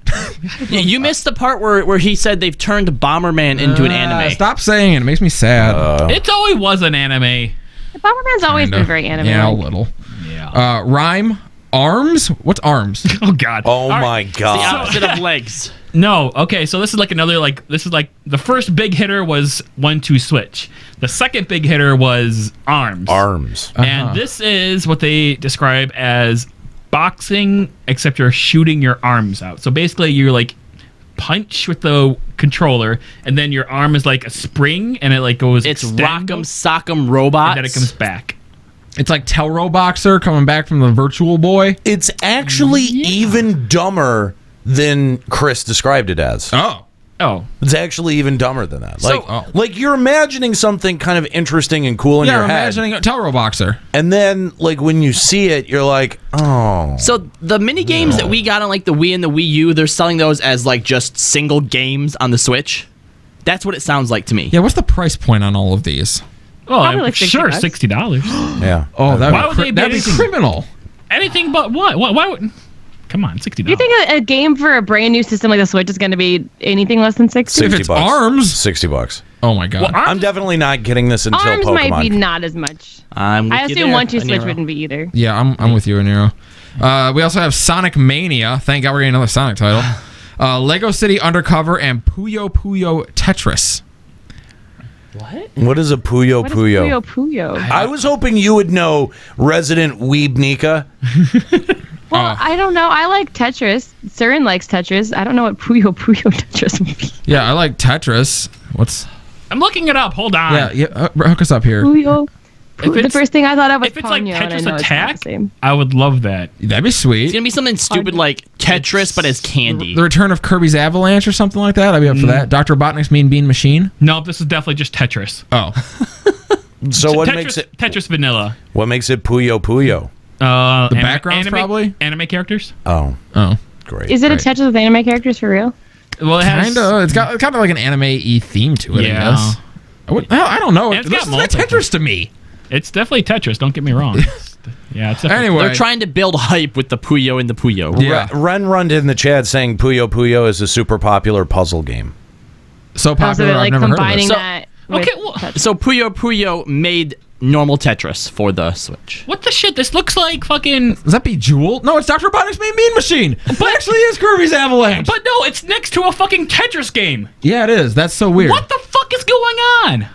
Yeah, you missed the part where he said they've turned Bomberman into an anime. Stop saying it. It makes me sad. It always was an anime. Bomberman's always been very anime. Yeah, a little. Yeah. Rhyme. Arms? What's arms? Oh God. Oh All my right. God. The opposite of legs. No, okay, so this is like another, like, this is like, the first big hitter was 1-2 switch. The second big hitter was arms. And this is what they describe as boxing, except you're shooting your arms out. So basically you're like punch with the controller, and then your arm is like a spring, and it like goes It's extend, Rock'em Sock'em Robots. and then it comes back. It's like Telro Boxer coming back from the Virtual Boy. It's actually even dumber than Chris described it as. Oh. It's actually even dumber than that. So- Like you're imagining something kind of interesting and cool in your I'm head. imagining a Telro Boxer. And then, like, when you see it, you're like, oh. So the mini games that we got on like the Wii and the Wii U, they're selling those as like just single games on the Switch. That's what it sounds like to me. Yeah, what's the price point on all of these? Well, Probably like sure, $60. $60. Yeah. Oh, Why would they be that'd be anything- criminal. Anything but what? Why would... Come on, $60. Do you think a game for a brand new system like the Switch is going to be anything less than 60? If it's $60. arms. $60. Oh my God. Well, I'm definitely not getting this until Arms Pokemon. might be not as much. I'm with I you assume there, 1-2 Switch Aniro. wouldn't be either. Yeah, I'm with you, Nero. We also have Sonic Mania. Thank God we're getting another Sonic title. Lego City Undercover and Puyo Puyo Tetris. What is a Puyo What is Puyo? Puyo Puyo? I was hoping you would know Resident Weeb Nika. Well, I don't know. I like Tetris. Surin likes Tetris. I don't know what Puyo Puyo Tetris would be. Yeah, I like Tetris. What's... I'm looking it up. Hold on. Yeah, hook us up here. Puyo. If The it's- first thing I thought of was If it's like Ponyo, and I Tetris know it's not Attack, the same. I would love that. That'd be sweet. It's gonna be something stupid like Tetris, but as candy. The Return of Kirby's Avalanche or something like that. I'd be up for that. Dr. Robotnik's Mean Bean Machine. No, this is definitely just Tetris. Oh. So what Tetris, makes it? Tetris Vanilla? What makes it Puyo Puyo? The backgrounds, probably? Anime characters. Oh, Oh. great. Is it a Tetris with anime characters for real? Well, it has. Kind of. It's got kind of like an anime-y theme to it, Yeah. I guess. I don't know. And it's This got is like multiple. Tetris to me. It's definitely Tetris. Don't get me wrong. Yeah, it's definitely. Anyway. They're trying to build hype with the Puyo and the Puyo. Yeah. Ren run in the chat saying Puyo Puyo is a super popular puzzle game. So So popular, they're I've like never heard of combining it. So- that. With Okay, well- Tetris. So Puyo Puyo made normal Tetris for the Switch. What the shit? This looks like fucking. Does that be Jewel? No, it's Dr. Robotnik's Mean Bean Machine. But actually is Kirby's Avalanche. But no, it's next to a fucking Tetris game. Yeah, it is. That's so weird. What the fuck is going on?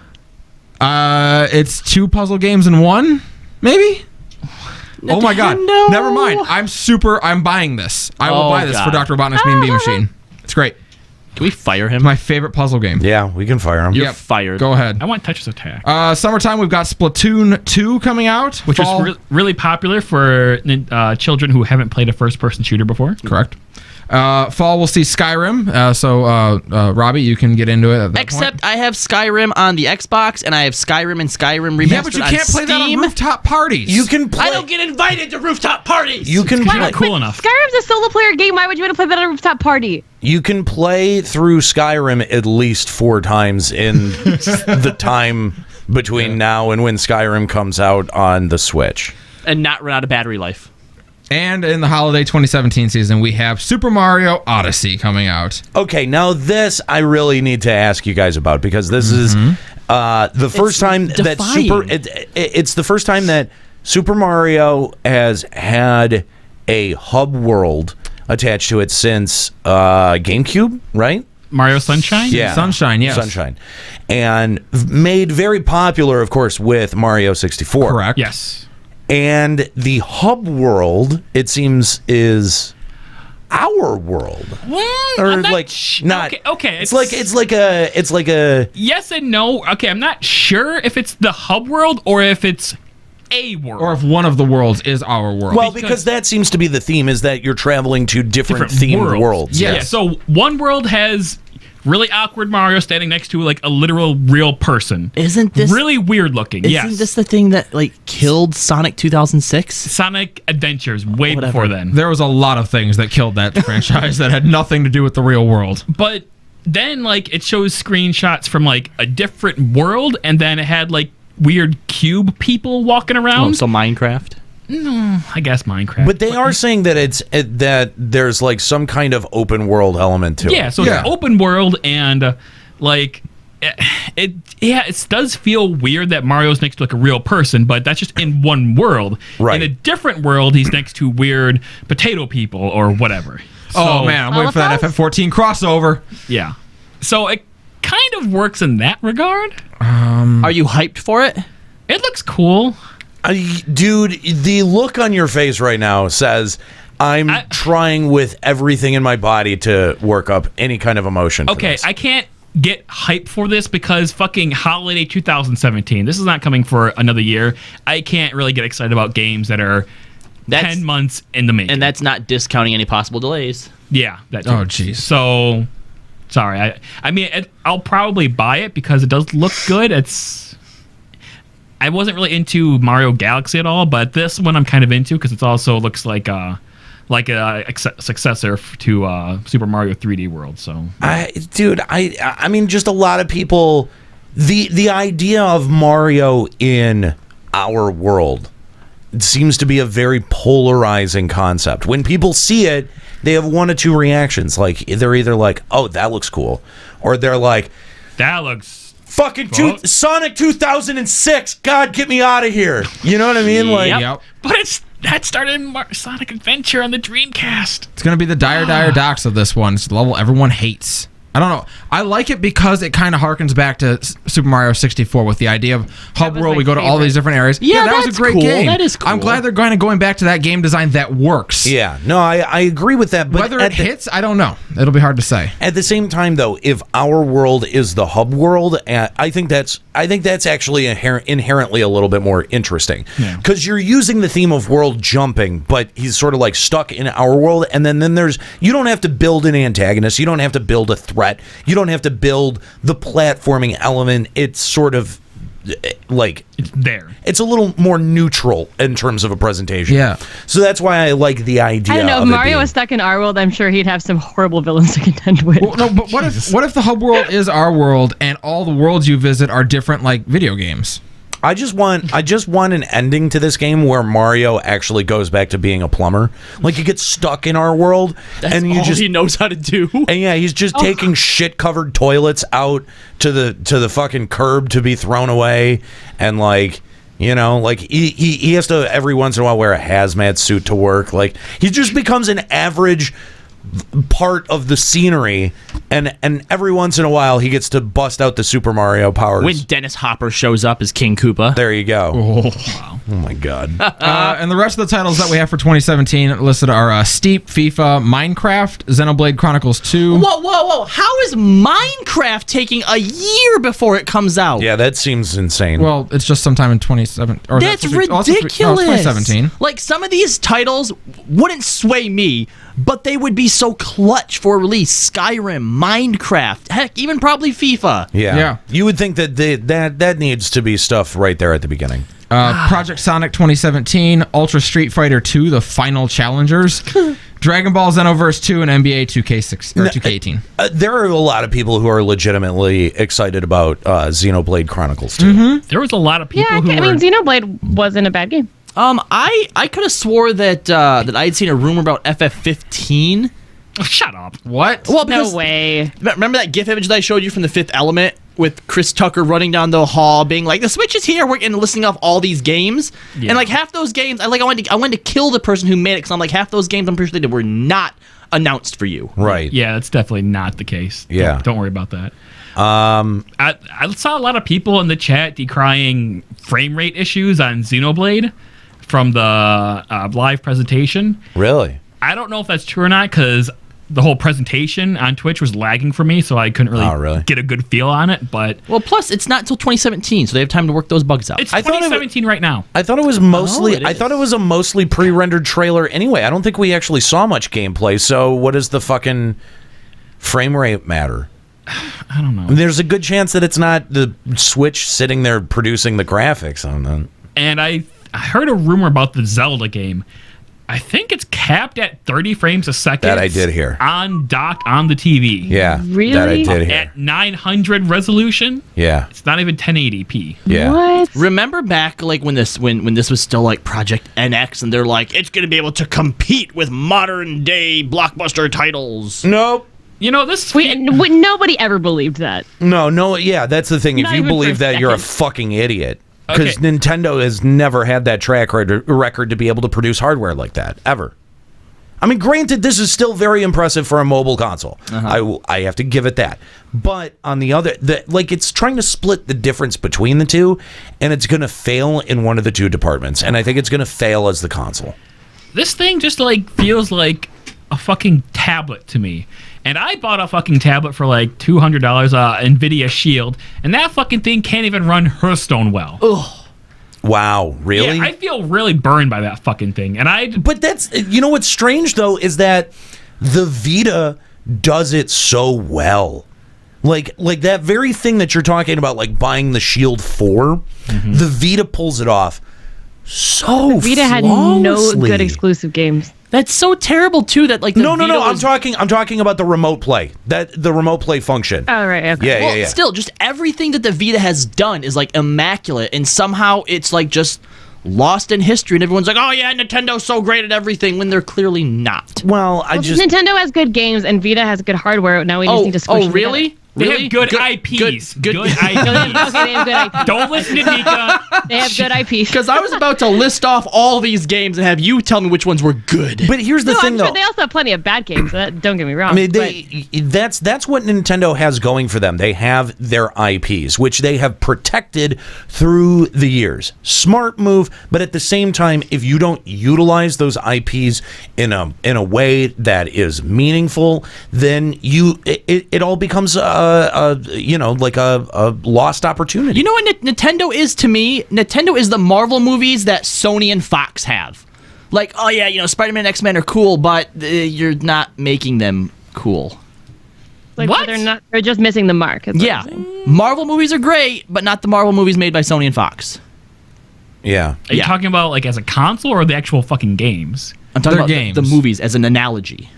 It's 2 puzzle games in one, maybe? Oh my God. Nintendo. Never mind. I'm buying this. I will Oh, buy this for God. Dr. Robotnik's Mean Bean Machine. It's great. Can we fire him? My favorite puzzle game. Yeah, we can fire him. You're Yep. fired. Go ahead. I want Tetris Attack, Summertime, we've got Splatoon 2 coming out. which Fall. is really popular for children who haven't played a first-person shooter before. Correct. Fall, we'll see Skyrim. So, Robbie, you can get into it at that Except point. I have Skyrim on the Xbox, and I have Skyrim and Skyrim Remastered. Yeah, but you can't play that on Steam. rooftop parties. You can play. I don't get invited to rooftop parties. You can play. Not cool enough. Skyrim's a solo player game. Why would you want to play that at a rooftop party? You can play through Skyrim at least 4 times in the time between now and when Skyrim comes out on the Switch. And not run out of battery life. And in the holiday 2017 season, we have Super Mario Odyssey coming out. Okay, now this I really need to ask you guys about, because this is the first time that it's the first time that Super Mario has had a hub world attached to it since GameCube, right? Mario Sunshine? Yeah. Sunshine, yes. Sunshine. And made very popular, of course, with Mario 64. Correct. Yes. And the hub world, it seems, is our world. Or I'm like not okay. It's like a yes and no. Okay, I'm not sure if it's the hub world or if it's a world. Or if one of the worlds is our world. well, because that seems to be the theme, is that you're traveling to different themed worlds. Yeah. So one world has really awkward Mario standing next to like a literal real person. Isn't this really weird looking? Isn't this the thing that like killed Sonic 2006? Sonic Adventures way before then. There was a lot of things that killed that franchise that had nothing to do with the real world. But then like it shows screenshots from like a different world, and then it had like weird cube people walking around. Oh, so Minecraft? No, I guess Minecraft. But they are saying that that there's like some kind of open world element to it. Yeah, so it's open world, and like it does feel weird that Mario's next to like a real person, but that's just in one world. Right. In a different world, he's next to weird potato people or whatever. Oh man, I'm waiting for that FF14 crossover. Yeah. So it kind of works in that regard. Are you hyped for it? It looks cool. Dude, the look on your face right now says I'm trying with everything in my body to work up any kind of emotion. Okay, I can't get hype for this because fucking holiday 2017. This is not coming for another year. I can't really get excited about games that are 10 months in the making. And that's not discounting any possible delays. Yeah. That too. Oh, jeez. So, sorry. I mean, I'll probably buy it because it does look good. I wasn't really into Mario Galaxy at all, but this one I'm kind of into because it also looks like a successor to Super Mario 3D World. So, I mean, just a lot of people. The idea of Mario in our world, it seems to be a very polarizing concept. When people see it, they have one of two reactions. Like they're either like, "Oh, that looks cool," or they're like, "That looks." Fucking Sonic 2006. God, get me out of here. You know what I mean? Like, But that started in Sonic Adventure on the Dreamcast. It's going to be the dire docks of this one. It's the level everyone hates. I don't know. I like it because it kind of harkens back to Super Mario 64 with the idea of hub world. We go to all these different areas. Yeah, that was a great cool. game. That is cool. I'm glad they're going back to that game design that works. Yeah, no, I agree with that. But whether it hits, I don't know. It'll be hard to say. At the same time, though, if our world is the hub world, I think that's actually inherently a little bit more interesting because you're using the theme of world jumping, but he's sort of like stuck in our world, and then there's you don't have to build an antagonist, you don't have to build a threat, you don't have to build the platforming element. It's sort of like it's there. It's a little more neutral in terms of a presentation. Yeah. So that's why I like the idea. I don't know. If Mario was stuck in our world, I'm sure he'd have some horrible villains to contend with. Well, no, but what if the hub world is our world and all the worlds you visit are different, like video games? I just want an ending to this game where Mario actually goes back to being a plumber. Like he gets stuck in our world, and he knows how to do. And yeah, he's just taking shit-covered toilets out to the fucking curb to be thrown away, and like. You know, like he has to every once in a while wear a hazmat suit to work. Like he just becomes an average part of the scenery, and every once in a while he gets to bust out the Super Mario powers. When Dennis Hopper shows up as King Koopa. There you go. Oh, wow. Oh my god. And the rest of the titles that we have for 2017 listed are Steep, FIFA, Minecraft, Xenoblade Chronicles 2. Whoa. How is Minecraft taking a year before it comes out? Yeah, that seems insane. Well, it's just sometime in 2017. That's ridiculous. No, it's 2017. Like, some of these titles wouldn't sway me, but they would be so clutch for release. Skyrim, Minecraft, heck, even probably FIFA. Yeah. You would think that that needs to be stuff right there at the beginning. Project Sonic 2017, Ultra Street Fighter 2, The Final Challengers, Dragon Ball Xenoverse 2, and NBA 2K18. There are a lot of people who are legitimately excited about Xenoblade Chronicles 2. There was a lot of people Yeah, who I mean, Xenoblade wasn't a bad game. I could have swore that I had seen a rumor about FF15. Oh, shut up. What? Well, No way. Remember that GIF image that I showed you from The Fifth Element with Chris Tucker running down the hall, being like, "The Switch is here," and listing off all these games, and like half those games, I wanted to kill the person who made it because I'm like, half those games I'm pretty sure they were not announced for you. Right. Yeah, that's definitely not the case. Yeah. Don't worry about that. I saw a lot of people in the chat decrying frame rate issues on Xenoblade from the live presentation. Really? I don't know if that's true or not because the whole presentation on Twitch was lagging for me, so I couldn't really get a good feel on it. But plus, it's not until 2017, so they have time to work those bugs out. It's 2017 right now. I thought it was mostly. I thought it was a mostly pre-rendered trailer. Anyway, I don't think we actually saw much gameplay. So, what does the fucking frame rate matter? I don't know. There's a good chance that it's not the Switch sitting there producing the graphics on that. And I heard a rumor about the Zelda game. I think it's capped at 30 frames a second. That I did hear. Docked on the TV. Yeah. Really? That I did hear. At 900 resolution. Yeah. It's not even 1080p. Yeah. What? Remember back like when this was still like Project NX, and they're like, it's going to be able to compete with modern day blockbuster titles. Nope. You know, this... Nobody ever believed that. No, yeah, that's the thing. Not If you even for believe a that, you're a second. fucking idiot. Because Okay. Nintendo has never had that track record to be able to produce hardware like that, ever. I mean, granted, this is still very impressive for a mobile console. I have to give it that. But on the other, it's trying to split the difference between the two, and it's going to fail in one of the two departments. And I think it's going to fail as the console. This thing just, feels like a fucking tablet to me. And I bought a fucking tablet for, $200, NVIDIA Shield, and that fucking thing can't even run Hearthstone well. Ugh. Wow, really? Yeah, I feel really burned by that fucking thing. But that's, what's strange, though, is that the Vita does it so well. Like that very thing that you're talking about, like buying the Shield 4, the Vita pulls it off so Vita had no good exclusive games. That's so terrible too. That no. I'm talking about the remote play. The remote play function. Oh right. Okay. Yeah. Still, just everything that the Vita has done is immaculate, and somehow it's just lost in history. And everyone's like, "Oh yeah, Nintendo's so great at everything," when they're clearly not. Well, Nintendo has good games and Vita has good hardware. Now we just need to squish them really? together. They have good IPs. Good IPs. Okay, they have good IPs. Don't listen to Nika. They have good IPs. Because I was about to list off all these games and have you tell me which ones were good. But here's the thing, I'm though. sure they also have plenty of bad games. Don't get me wrong. I mean, that's what Nintendo has going for them. They have their IPs, which they have protected through the years. Smart move, but at the same time, if you don't utilize those IPs in a way that is meaningful, then it all becomes a lost opportunity. You know what Nintendo is to me? Nintendo is the Marvel movies that Sony and Fox have. Like, oh yeah, Spider-Man and X-Men are cool, but you're not making them cool. What? They're just missing the mark. Yeah. Marvel movies are great, but not the Marvel movies made by Sony and Fox. Yeah. Are you talking about as a console or the actual fucking games? I'm talking about the movies as an analogy.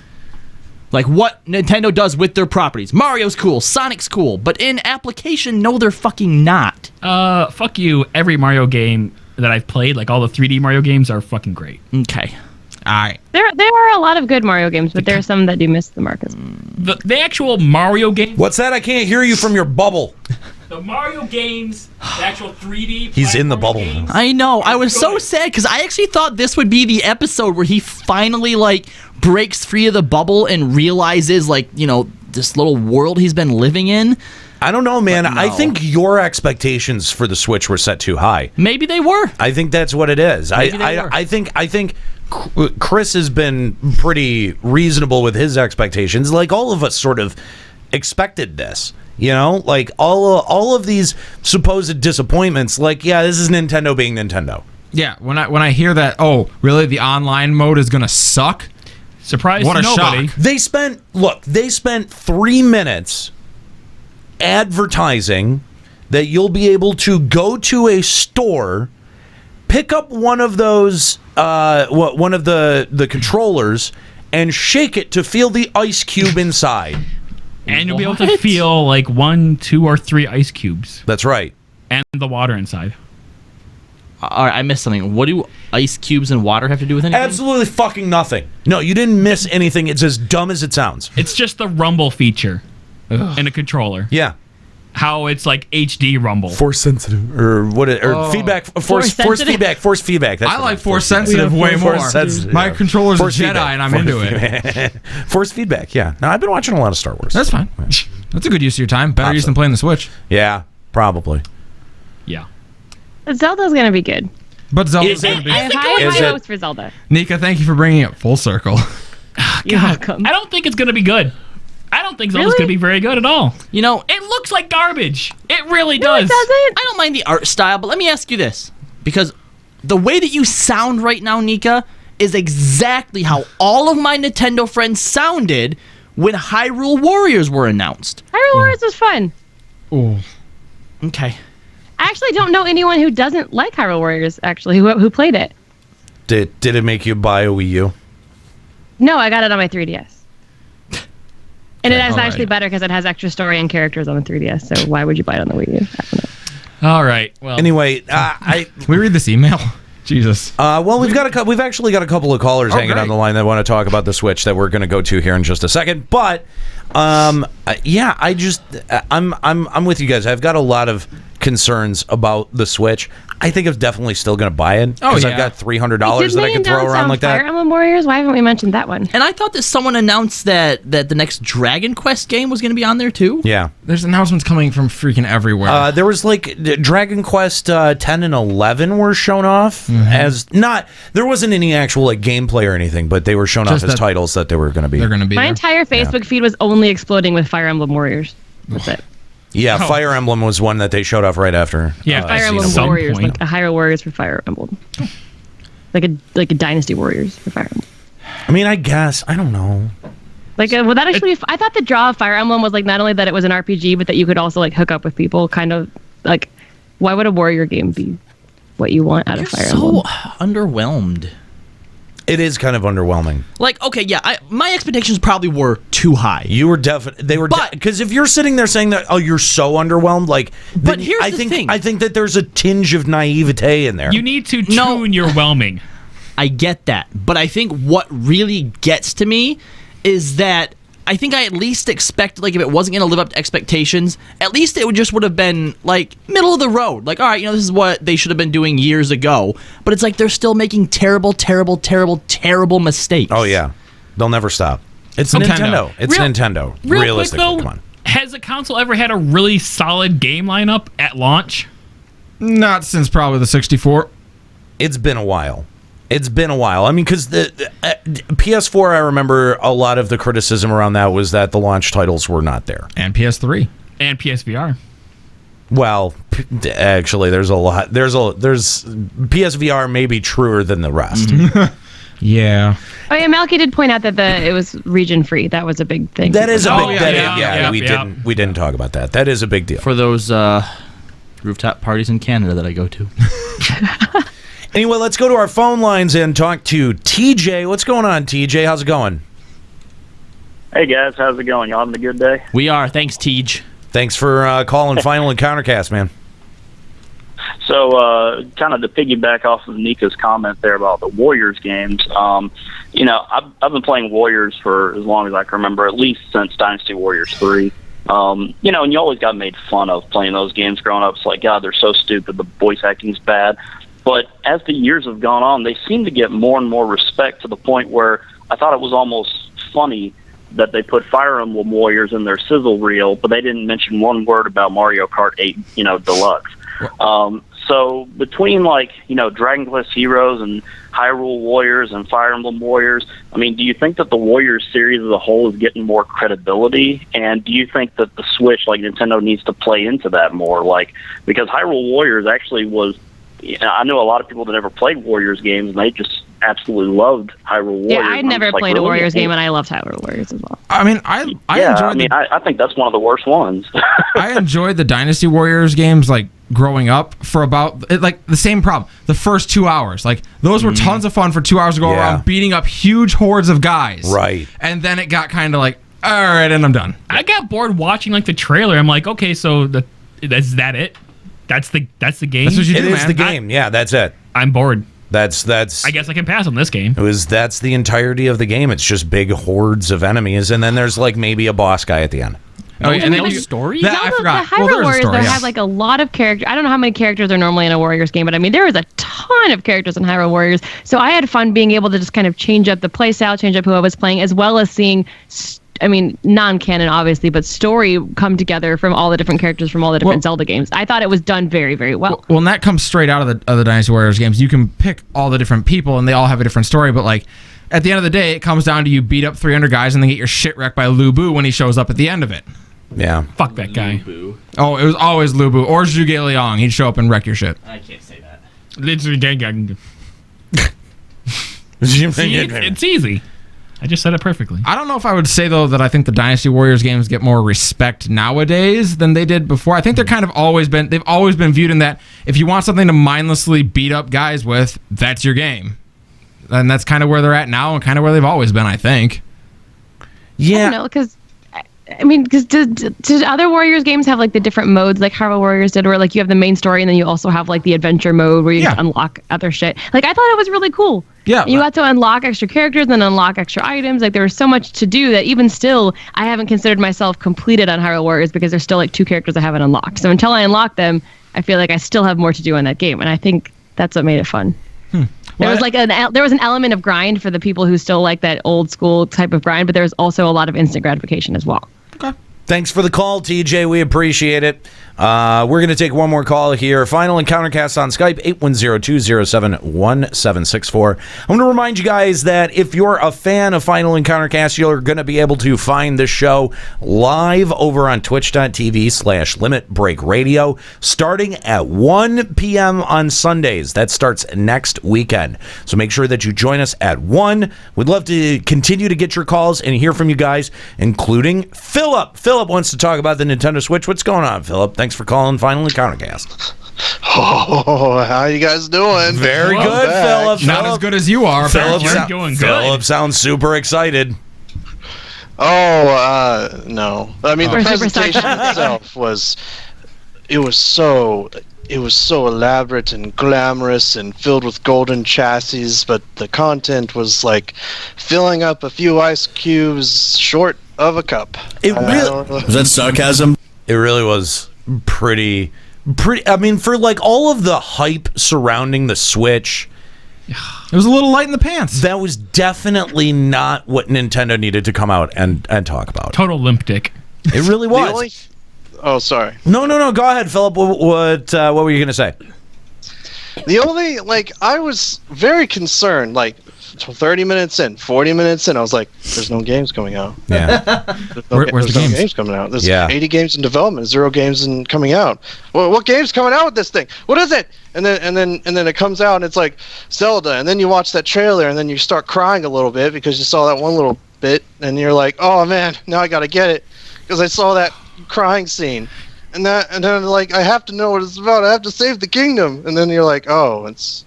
Like what Nintendo does with their properties. Mario's cool, Sonic's cool, but in application, no, they're fucking not. Fuck you. Every Mario game that I've played, all the 3D Mario games, are fucking great. Okay. All right. There are a lot of good Mario games, but there are some that do miss the mark. The actual Mario game. What's that? I can't hear you from your bubble. The Mario games, the actual 3D. He's in the bubble. I know. I was so sad because I actually thought this would be the episode where he finally breaks free of the bubble and realizes this little world he's been living in. I don't know, man. No. I think your expectations for the Switch were set too high. Maybe they were. I think that's what it is. I think Chris has been pretty reasonable with his expectations. Like all of us sort of expected this. All of these supposed disappointments. This is Nintendo being Nintendo. Yeah, when I hear that, oh, really, the online mode is gonna suck. Surprise What to a nobody. shock. They spent 3 minutes advertising that you'll be able to go to a store, pick up one of those, one of the controllers, and shake it to feel the ice cube inside. And you'll be able to feel like 1, 2, or 3 ice cubes. That's right. And the water inside. All right, I missed something. What do ice cubes and water have to do with anything? Absolutely fucking nothing. No, you didn't miss anything. It's as dumb as it sounds. It's just the rumble feature in a controller. Yeah. How it's like HD rumble. Force sensitive. Or what? Feedback. Force feedback. Force feedback. That's I what like force sensitive way more. Force sensitive. My controller's a Force Jedi, feedback. and I'm into it. Force feedback. Yeah. No, I've been watching a lot of Star Wars. That's fine. That's a good use of your time. Better use than playing the Switch. Yeah, probably. Yeah. Zelda's gonna be good. But Zelda's going to be. I have high hopes for Zelda. Nika, thank you for bringing it full circle. You're welcome. I don't think it's going to be good. I don't think Zelda's going to be very good at all. You know, it looks like garbage. It really No, it does. doesn't. I don't mind the art style, but let me ask you this. Because the way that you sound right now, Nika, is exactly how all of my Nintendo friends sounded when Hyrule Warriors were announced. Hyrule Warriors was fun. Ooh. Okay. I actually don't know anyone who doesn't like Hyrule Warriors, actually, who played it. Did it make you buy a Wii U? No, I got it on my 3DS. And it is all actually right. better because it has extra story and characters on the 3DS, so why would you buy it on the Wii U? I don't know. All right. Well. Anyway, Can we read this email? Jesus. Well, we've actually got a couple of callers hanging great. on the line that want to talk about the Switch that we're going to go to here in just a second. But yeah, I'm with you guys. I've got a lot of concerns about the Switch. I think I'm definitely still going to buy it because I've got $300 that I can throw around like that. Fire Emblem Warriors? Why haven't we mentioned that one? And I thought that someone announced that the next Dragon Quest game was going to be on there too. Yeah. There's announcements coming from freaking everywhere. There was like Dragon Quest 10 and 11 were shown off as not. There wasn't any actual like gameplay or anything, but they were shown off as titles that they were going to be. They're going to be. My there. entire Facebook feed was only exploding with Fire Emblem Warriors. That's it. Yeah, Fire Emblem was one that they showed off right after. Yeah, Fire Emblem Warriors, like a Hyrule Warriors for Fire Emblem, like a Dynasty Warriors for Fire Emblem. I mean, I guess I don't know. Like, well, that actually, I thought the draw of Fire Emblem was like not only that it was an RPG, but that you could also like hook up with people. Kind of like, why would a warrior game be what you want out of Fire Emblem? Underwhelmed. It is kind of underwhelming. Like, okay, yeah, my expectations probably were too high. You were definitely they were because if you're sitting there saying that, oh, you're so underwhelmed, like, but here's the thing. I think that there's a tinge of naivete in there. You need to tune your whelming. I get that, but I think what really gets to me is that I think I at least expected, like, if it wasn't going to live up to expectations, at least it would have been, like, middle of the road. Like, all right, this is what they should have been doing years ago. But it's like they're still making terrible, terrible, terrible, terrible mistakes. Oh, yeah. They'll never stop. It's Nintendo. It's Nintendo. Real Realistically, quick, though, come on. Has a console ever had a really solid game lineup at launch? Not since probably the 64. It's been a while. I mean, because the PS4, I remember a lot of the criticism around that was that the launch titles were not there. And PS3. And PSVR. Well, actually, there's a lot. There's PSVR may be truer than the rest. Yeah. Oh yeah, Malky did point out that it was region free. That was a big thing. That is a big. We didn't talk about that. That is a big deal for those rooftop parties in Canada that I go to. Anyway, let's go to our phone lines and talk to TJ. What's going on, TJ? How's it going? Hey, guys. How's it going? Y'all having a good day? We are. Thanks, Tej. Thanks for calling Final Encountercast, man. So, kind of to piggyback off of Nika's comment there about the Warriors games, I've been playing Warriors for as long as I can remember, at least since Dynasty Warriors 3. And you always got made fun of playing those games growing up. It's like, God, they're so stupid. The voice acting's bad. But as the years have gone on, they seem to get more and more respect to the point where I thought it was almost funny that they put Fire Emblem Warriors in their sizzle reel, but they didn't mention one word about Mario Kart 8, Deluxe. So between Dragon Quest Heroes and Hyrule Warriors and Fire Emblem Warriors, I mean, do you think that the Warriors series as a whole is getting more credibility? And do you think that the Switch, like Nintendo, needs to play into that more? Like, because Hyrule Warriors actually was I know a lot of people that never played Warriors games, and they just absolutely loved Hyrule Warriors. Yeah, I'd never played a Warriors game, and and I loved Hyrule Warriors as well. I mean, I enjoyed. I think that's one of the worst ones. I enjoyed the Dynasty Warriors games like growing up for about like the same problem. The first 2 hours, like those were tons of fun for 2 hours to go around beating up huge hordes of guys. Right. And then it got kind of like, all right, and I'm done. I got bored watching like the trailer. I'm like, okay, so is that it? That's the game. That's what you do, It is man. the game. Yeah, that's it. I'm bored. That's. I guess I can pass on this game. That's the entirety of the game. It's just big hordes of enemies, and then there's like maybe a boss guy at the end. Oh, and then story? That, I forgot. The Hyrule Warriors had like a lot of characters. I don't know how many characters are normally in a Warriors game, but I mean, there was a ton of characters in Hyrule Warriors. So I had fun being able to just kind of change up the playstyle, change up who I was playing, as well as seeing, I mean, non-canon obviously, but story come together from all the different characters from all the different Zelda games. I thought it was done very, very well. Well, and that comes straight out of the Dynasty Warriors games. You can pick all the different people, and they all have a different story, but like, at the end of the day, it comes down to you beat up 300 guys and then get your shit wrecked by Lu Bu when he shows up at the end of it. Yeah. Fuck that guy. Oh, it was always Lu Bu or Zhuge Liang. He'd show up and wreck your shit. I can't say that. It's easy. I just said it perfectly. I don't know if I would say, though, that I think the Dynasty Warriors games get more respect nowadays than they did before. I think they've always been viewed in that if you want something to mindlessly beat up guys with, that's your game. And that's kind of where they're at now and kind of where they've always been, I think. Yeah. I don't know, because I mean, because did other Warriors games have like the different modes like Hyrule Warriors did, where like you have the main story and then you also have like the adventure mode where you can unlock other shit? Like I thought it was really cool. Yeah, you got to unlock extra characters and unlock extra items. Like there was so much to do that even still, I haven't considered myself completed on Hyrule Warriors because there's still like 2 characters I haven't unlocked. So until I unlock them, I feel like I still have more to do in that game, and I think that's what made it fun. There was like there was an element of grind for the people who still like that old school type of grind, but there's also a lot of instant gratification as well. Okay. Thanks for the call, TJ. We appreciate it. We're going to take one more call here. Final Encountercast on Skype, 810-207-1764. I'm going to remind you guys that if you're a fan of Final Encountercast, you're going to be able to find the show live over on twitch.tv/Limit Break Radio starting at 1 p.m. on Sundays. That starts next weekend. So make sure that you join us at 1. We'd love to continue to get your calls and hear from you guys, including Philip. Philip wants to talk about the Nintendo Switch. What's going on, Philip? Thanks for calling Final Encountercast. Oh, how you guys doing? Very good, Philip. Not as good as you are. Philip doing good. Philip sounds super excited. Oh, no. I mean, the presentation itself was so elaborate and glamorous and filled with golden chassis, but the content was like filling up a few ice cubes short of a cup. Is that sarcasm? It really was pretty. I mean, for like all of the hype surrounding the Switch, it was a little light in the pants. That was definitely not what Nintendo needed to come out and talk about. Total limp dick. It really was. Oh, sorry. No. Go ahead, Philip. What were you going to say? The only, I was very concerned, 30 minutes in, 40 minutes in, I was like, there's no games coming out. Yeah. Where's the games? No games coming out. There's 80 games in development, 0 games coming out. Well, what game's coming out with this thing? What is it? And then it comes out and it's like Zelda, and then you watch that trailer and then you start crying a little bit because you saw that one little bit and you're like, oh man, now I gotta get it because I saw that crying scene. And then I have to know what it's about. I have to save the kingdom. And then you're like, oh, it's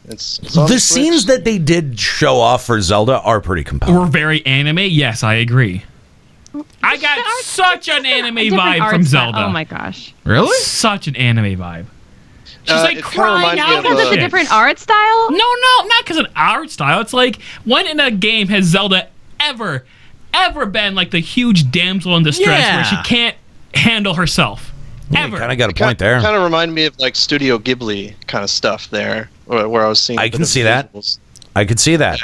on the scenes that they did show off for Zelda are pretty compelling. Were very anime. Yes, I agree. I got such an anime vibe from Zelda. Oh my gosh! Really? Such an anime vibe. She's crying out because of the different art style. No, not because of art style. It's like when in a game has Zelda ever been like the huge damsel in distress where she can't handle herself. Ever. Kind of got a point there. Kind of reminded me of Studio Ghibli kind of stuff there, where I was seeing. I can see that. I could see that.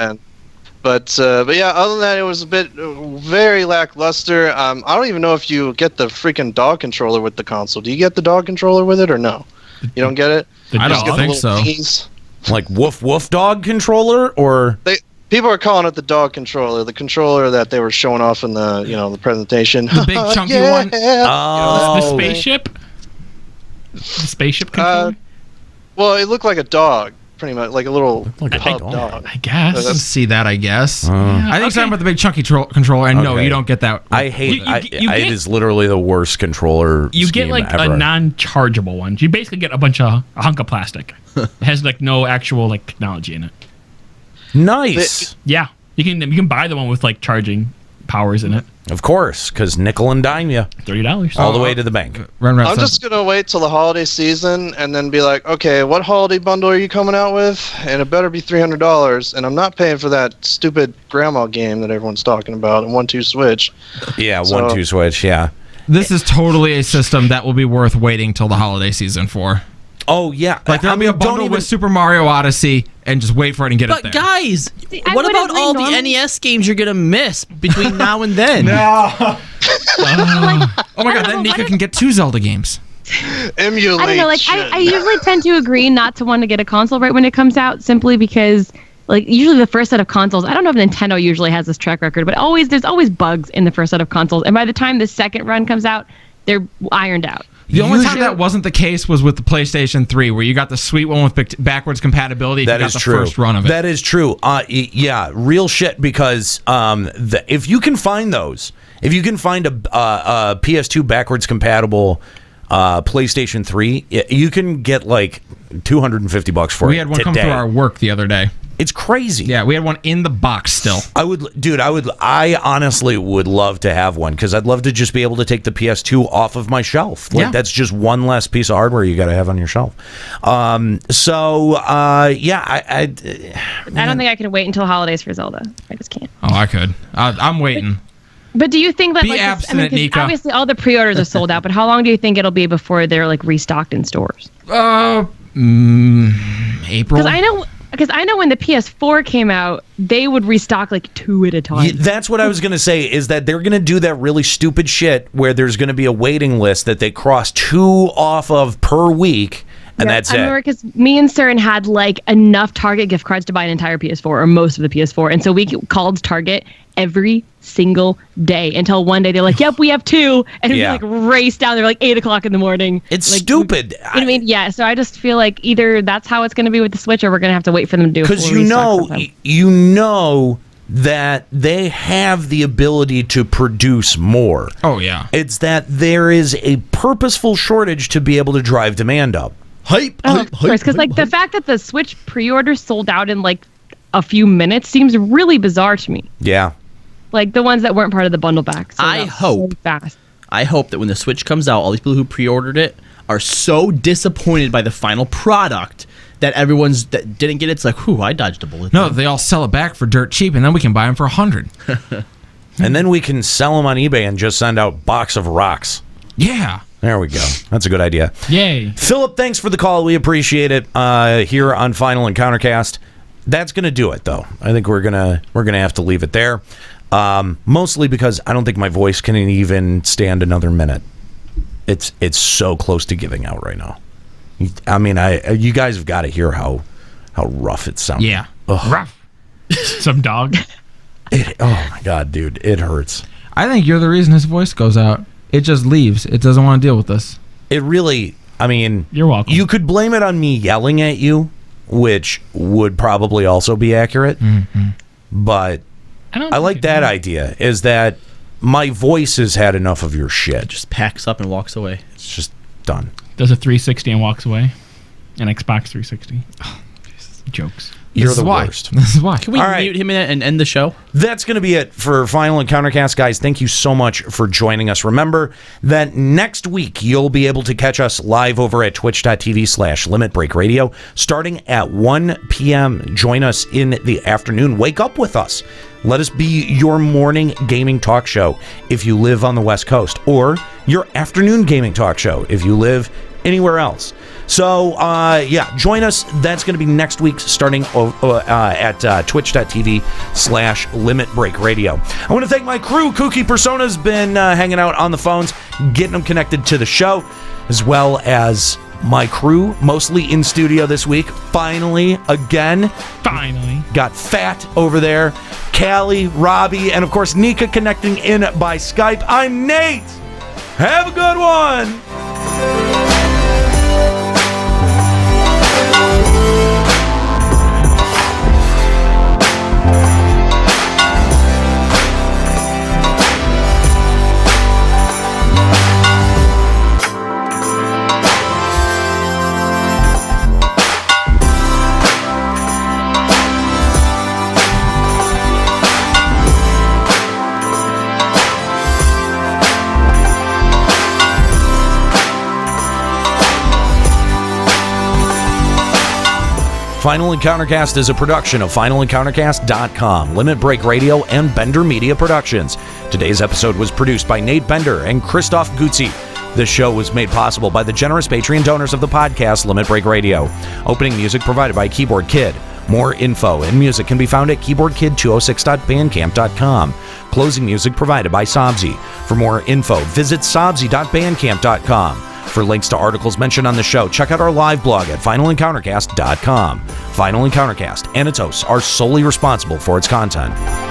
But yeah, other than that, it was a bit very lackluster. I don't even know if you get the freaking dog controller with the console. Do you get the dog controller with it or no? You don't get it? I don't think so. Like woof woof dog controller or. People are calling it the dog controller, the controller that they were showing off in the the presentation. The big chunky one. Oh, the spaceship. The spaceship controller. Well, it looked like a dog, pretty much, like a little pub dog. I guess. Let's see that, I guess. I think it's talking about the big chunky controller, and no, you don't get that. I hate it is literally the worst controller You get like ever. a non-chargeable one. You basically get a hunk of plastic. It has like no actual like technology in it. Nice. Yeah. You can buy the one with like charging powers in it. Of course, because nickel and dime you. $30. All the way to the bank. I'm just going to wait till the holiday season and then be like, okay, what holiday bundle are you coming out with? And it better be $300. And I'm not paying for that stupid grandma game that everyone's talking about and 1-2 Switch. Yeah, 1-2 Switch, yeah. This is totally a system that will be worth waiting till the holiday season for. Oh, yeah. Like, there'll be a bundle with Super Mario Odyssey, and just wait for it and get it there. But guys, what about all the NES games you're gonna miss between now and then? Oh my god, then Nika can get 2 Zelda games. Emulate. I don't know, like I usually tend to agree not to want to get a console right when it comes out, simply because like usually the first set of consoles, I don't know if Nintendo usually has this track record, but there's always bugs in the first set of consoles, and by the time the second run comes out, they're ironed out. The only time that wasn't the case was with the PlayStation 3, where you got the sweet one with backwards compatibility. That you is got the true. First run of it. That is true. Yeah, real shit. Because if you can find those, if you can find a PS2 backwards compatible PlayStation 3, you can get like $250 for it. We had one come through our work the other day. It's crazy. Yeah, we had one in the box still. I honestly would love to have one, because I'd love to just be able to take the PS2 off of my shelf. Like, that's just one less piece of hardware you got to have on your shelf. I don't think I can wait until holidays for Zelda. I just can't. Oh, I could. I'm waiting. But do you think that Be abstinent, Nika. Obviously all the pre-orders are sold out, but how long do you think it'll be before they're like restocked in stores? April. Because I know when the PS4 came out, they would restock like 2 at a time. Yeah, that's what I was going to say, is that they're going to do that really stupid shit where there's going to be a waiting list that they cross 2 off of per week, and that's it. I remember because me and Cern had like enough Target gift cards to buy an entire PS4 or most of the PS4, and so we called Target every single day until one day they're like, "Yep, we have 2," and we like race down there like 8 o'clock in the morning. It's like, stupid. You know what I mean? Yeah. So I just feel like either that's how it's going to be with the Switch, or we're going to have to wait for them to do. Because you know that they have the ability to produce more. Oh yeah. It's that there is a purposeful shortage to be able to drive demand up. Hype. Because like the fact that the Switch pre-order sold out in like a few minutes seems really bizarre to me. Yeah. Like the ones that weren't part of the bundle back. I hope that when the Switch comes out, all these people who pre-ordered it are so disappointed by the final product that that didn't get it's like, whew, I dodged a bullet. No, they all sell it back for dirt cheap, and then we can buy them for $100. And then we can sell them on eBay and just send out box of rocks. Yeah. There we go. That's a good idea. Yay. Philip, thanks for the call. We appreciate it here on Final Encountercast. That's going to do it, though. I think we're gonna have to leave it there. Mostly because I don't think my voice can even stand another minute. It's so close to giving out right now. I mean, you guys have got to hear how rough it sounds. Yeah. Ugh. Rough. Some dog. Oh my god, dude, it hurts. I think you're the reason his voice goes out. It just leaves. It doesn't want to deal with us. It really, I mean, you're welcome. You could blame it on me yelling at you, which would probably also be accurate. Mm-hmm. But I like that idea, is that my voice has had enough of your shit. Just packs up and walks away. It's just done. Does a 360 and walks away. An Xbox 360. Oh, jokes. You're the worst. This is why. Can we mute him and end the show? That's going to be it for Final Encountercast, guys. Thank you so much for joining us. Remember that next week you'll be able to catch us live over at twitch.tv/Limit Break Radio starting at 1 p.m. Join us in the afternoon. Wake up with us. Let us be your morning gaming talk show if you live on the West Coast, or your afternoon gaming talk show if you live anywhere else. So, join us. That's going to be next week starting at twitch.tv/Limit Break Radio. I want to thank my crew. Kooky Persona's been hanging out on the phones, getting them connected to the show, as well as my crew, mostly in studio this week. Finally, got Fat over there. Callie, Robbie, and of course Nika connecting in by Skype. I'm Nate. Have a good one. Final Encountercast is a production of FinalEncountercast.com, Limit Break Radio, and Bender Media Productions. Today's episode was produced by Nate Bender and Christoph Guzzi. This show was made possible by the generous Patreon donors of the podcast Limit Break Radio. Opening music provided by Keyboard Kid. More info and music can be found at keyboardkid206.bandcamp.com. Closing music provided by Sobsy. For more info, visit sobsy.bandcamp.com. For links to articles mentioned on the show, check out our live blog at finalencountercast.com. Final Encountercast and its hosts are solely responsible for its content.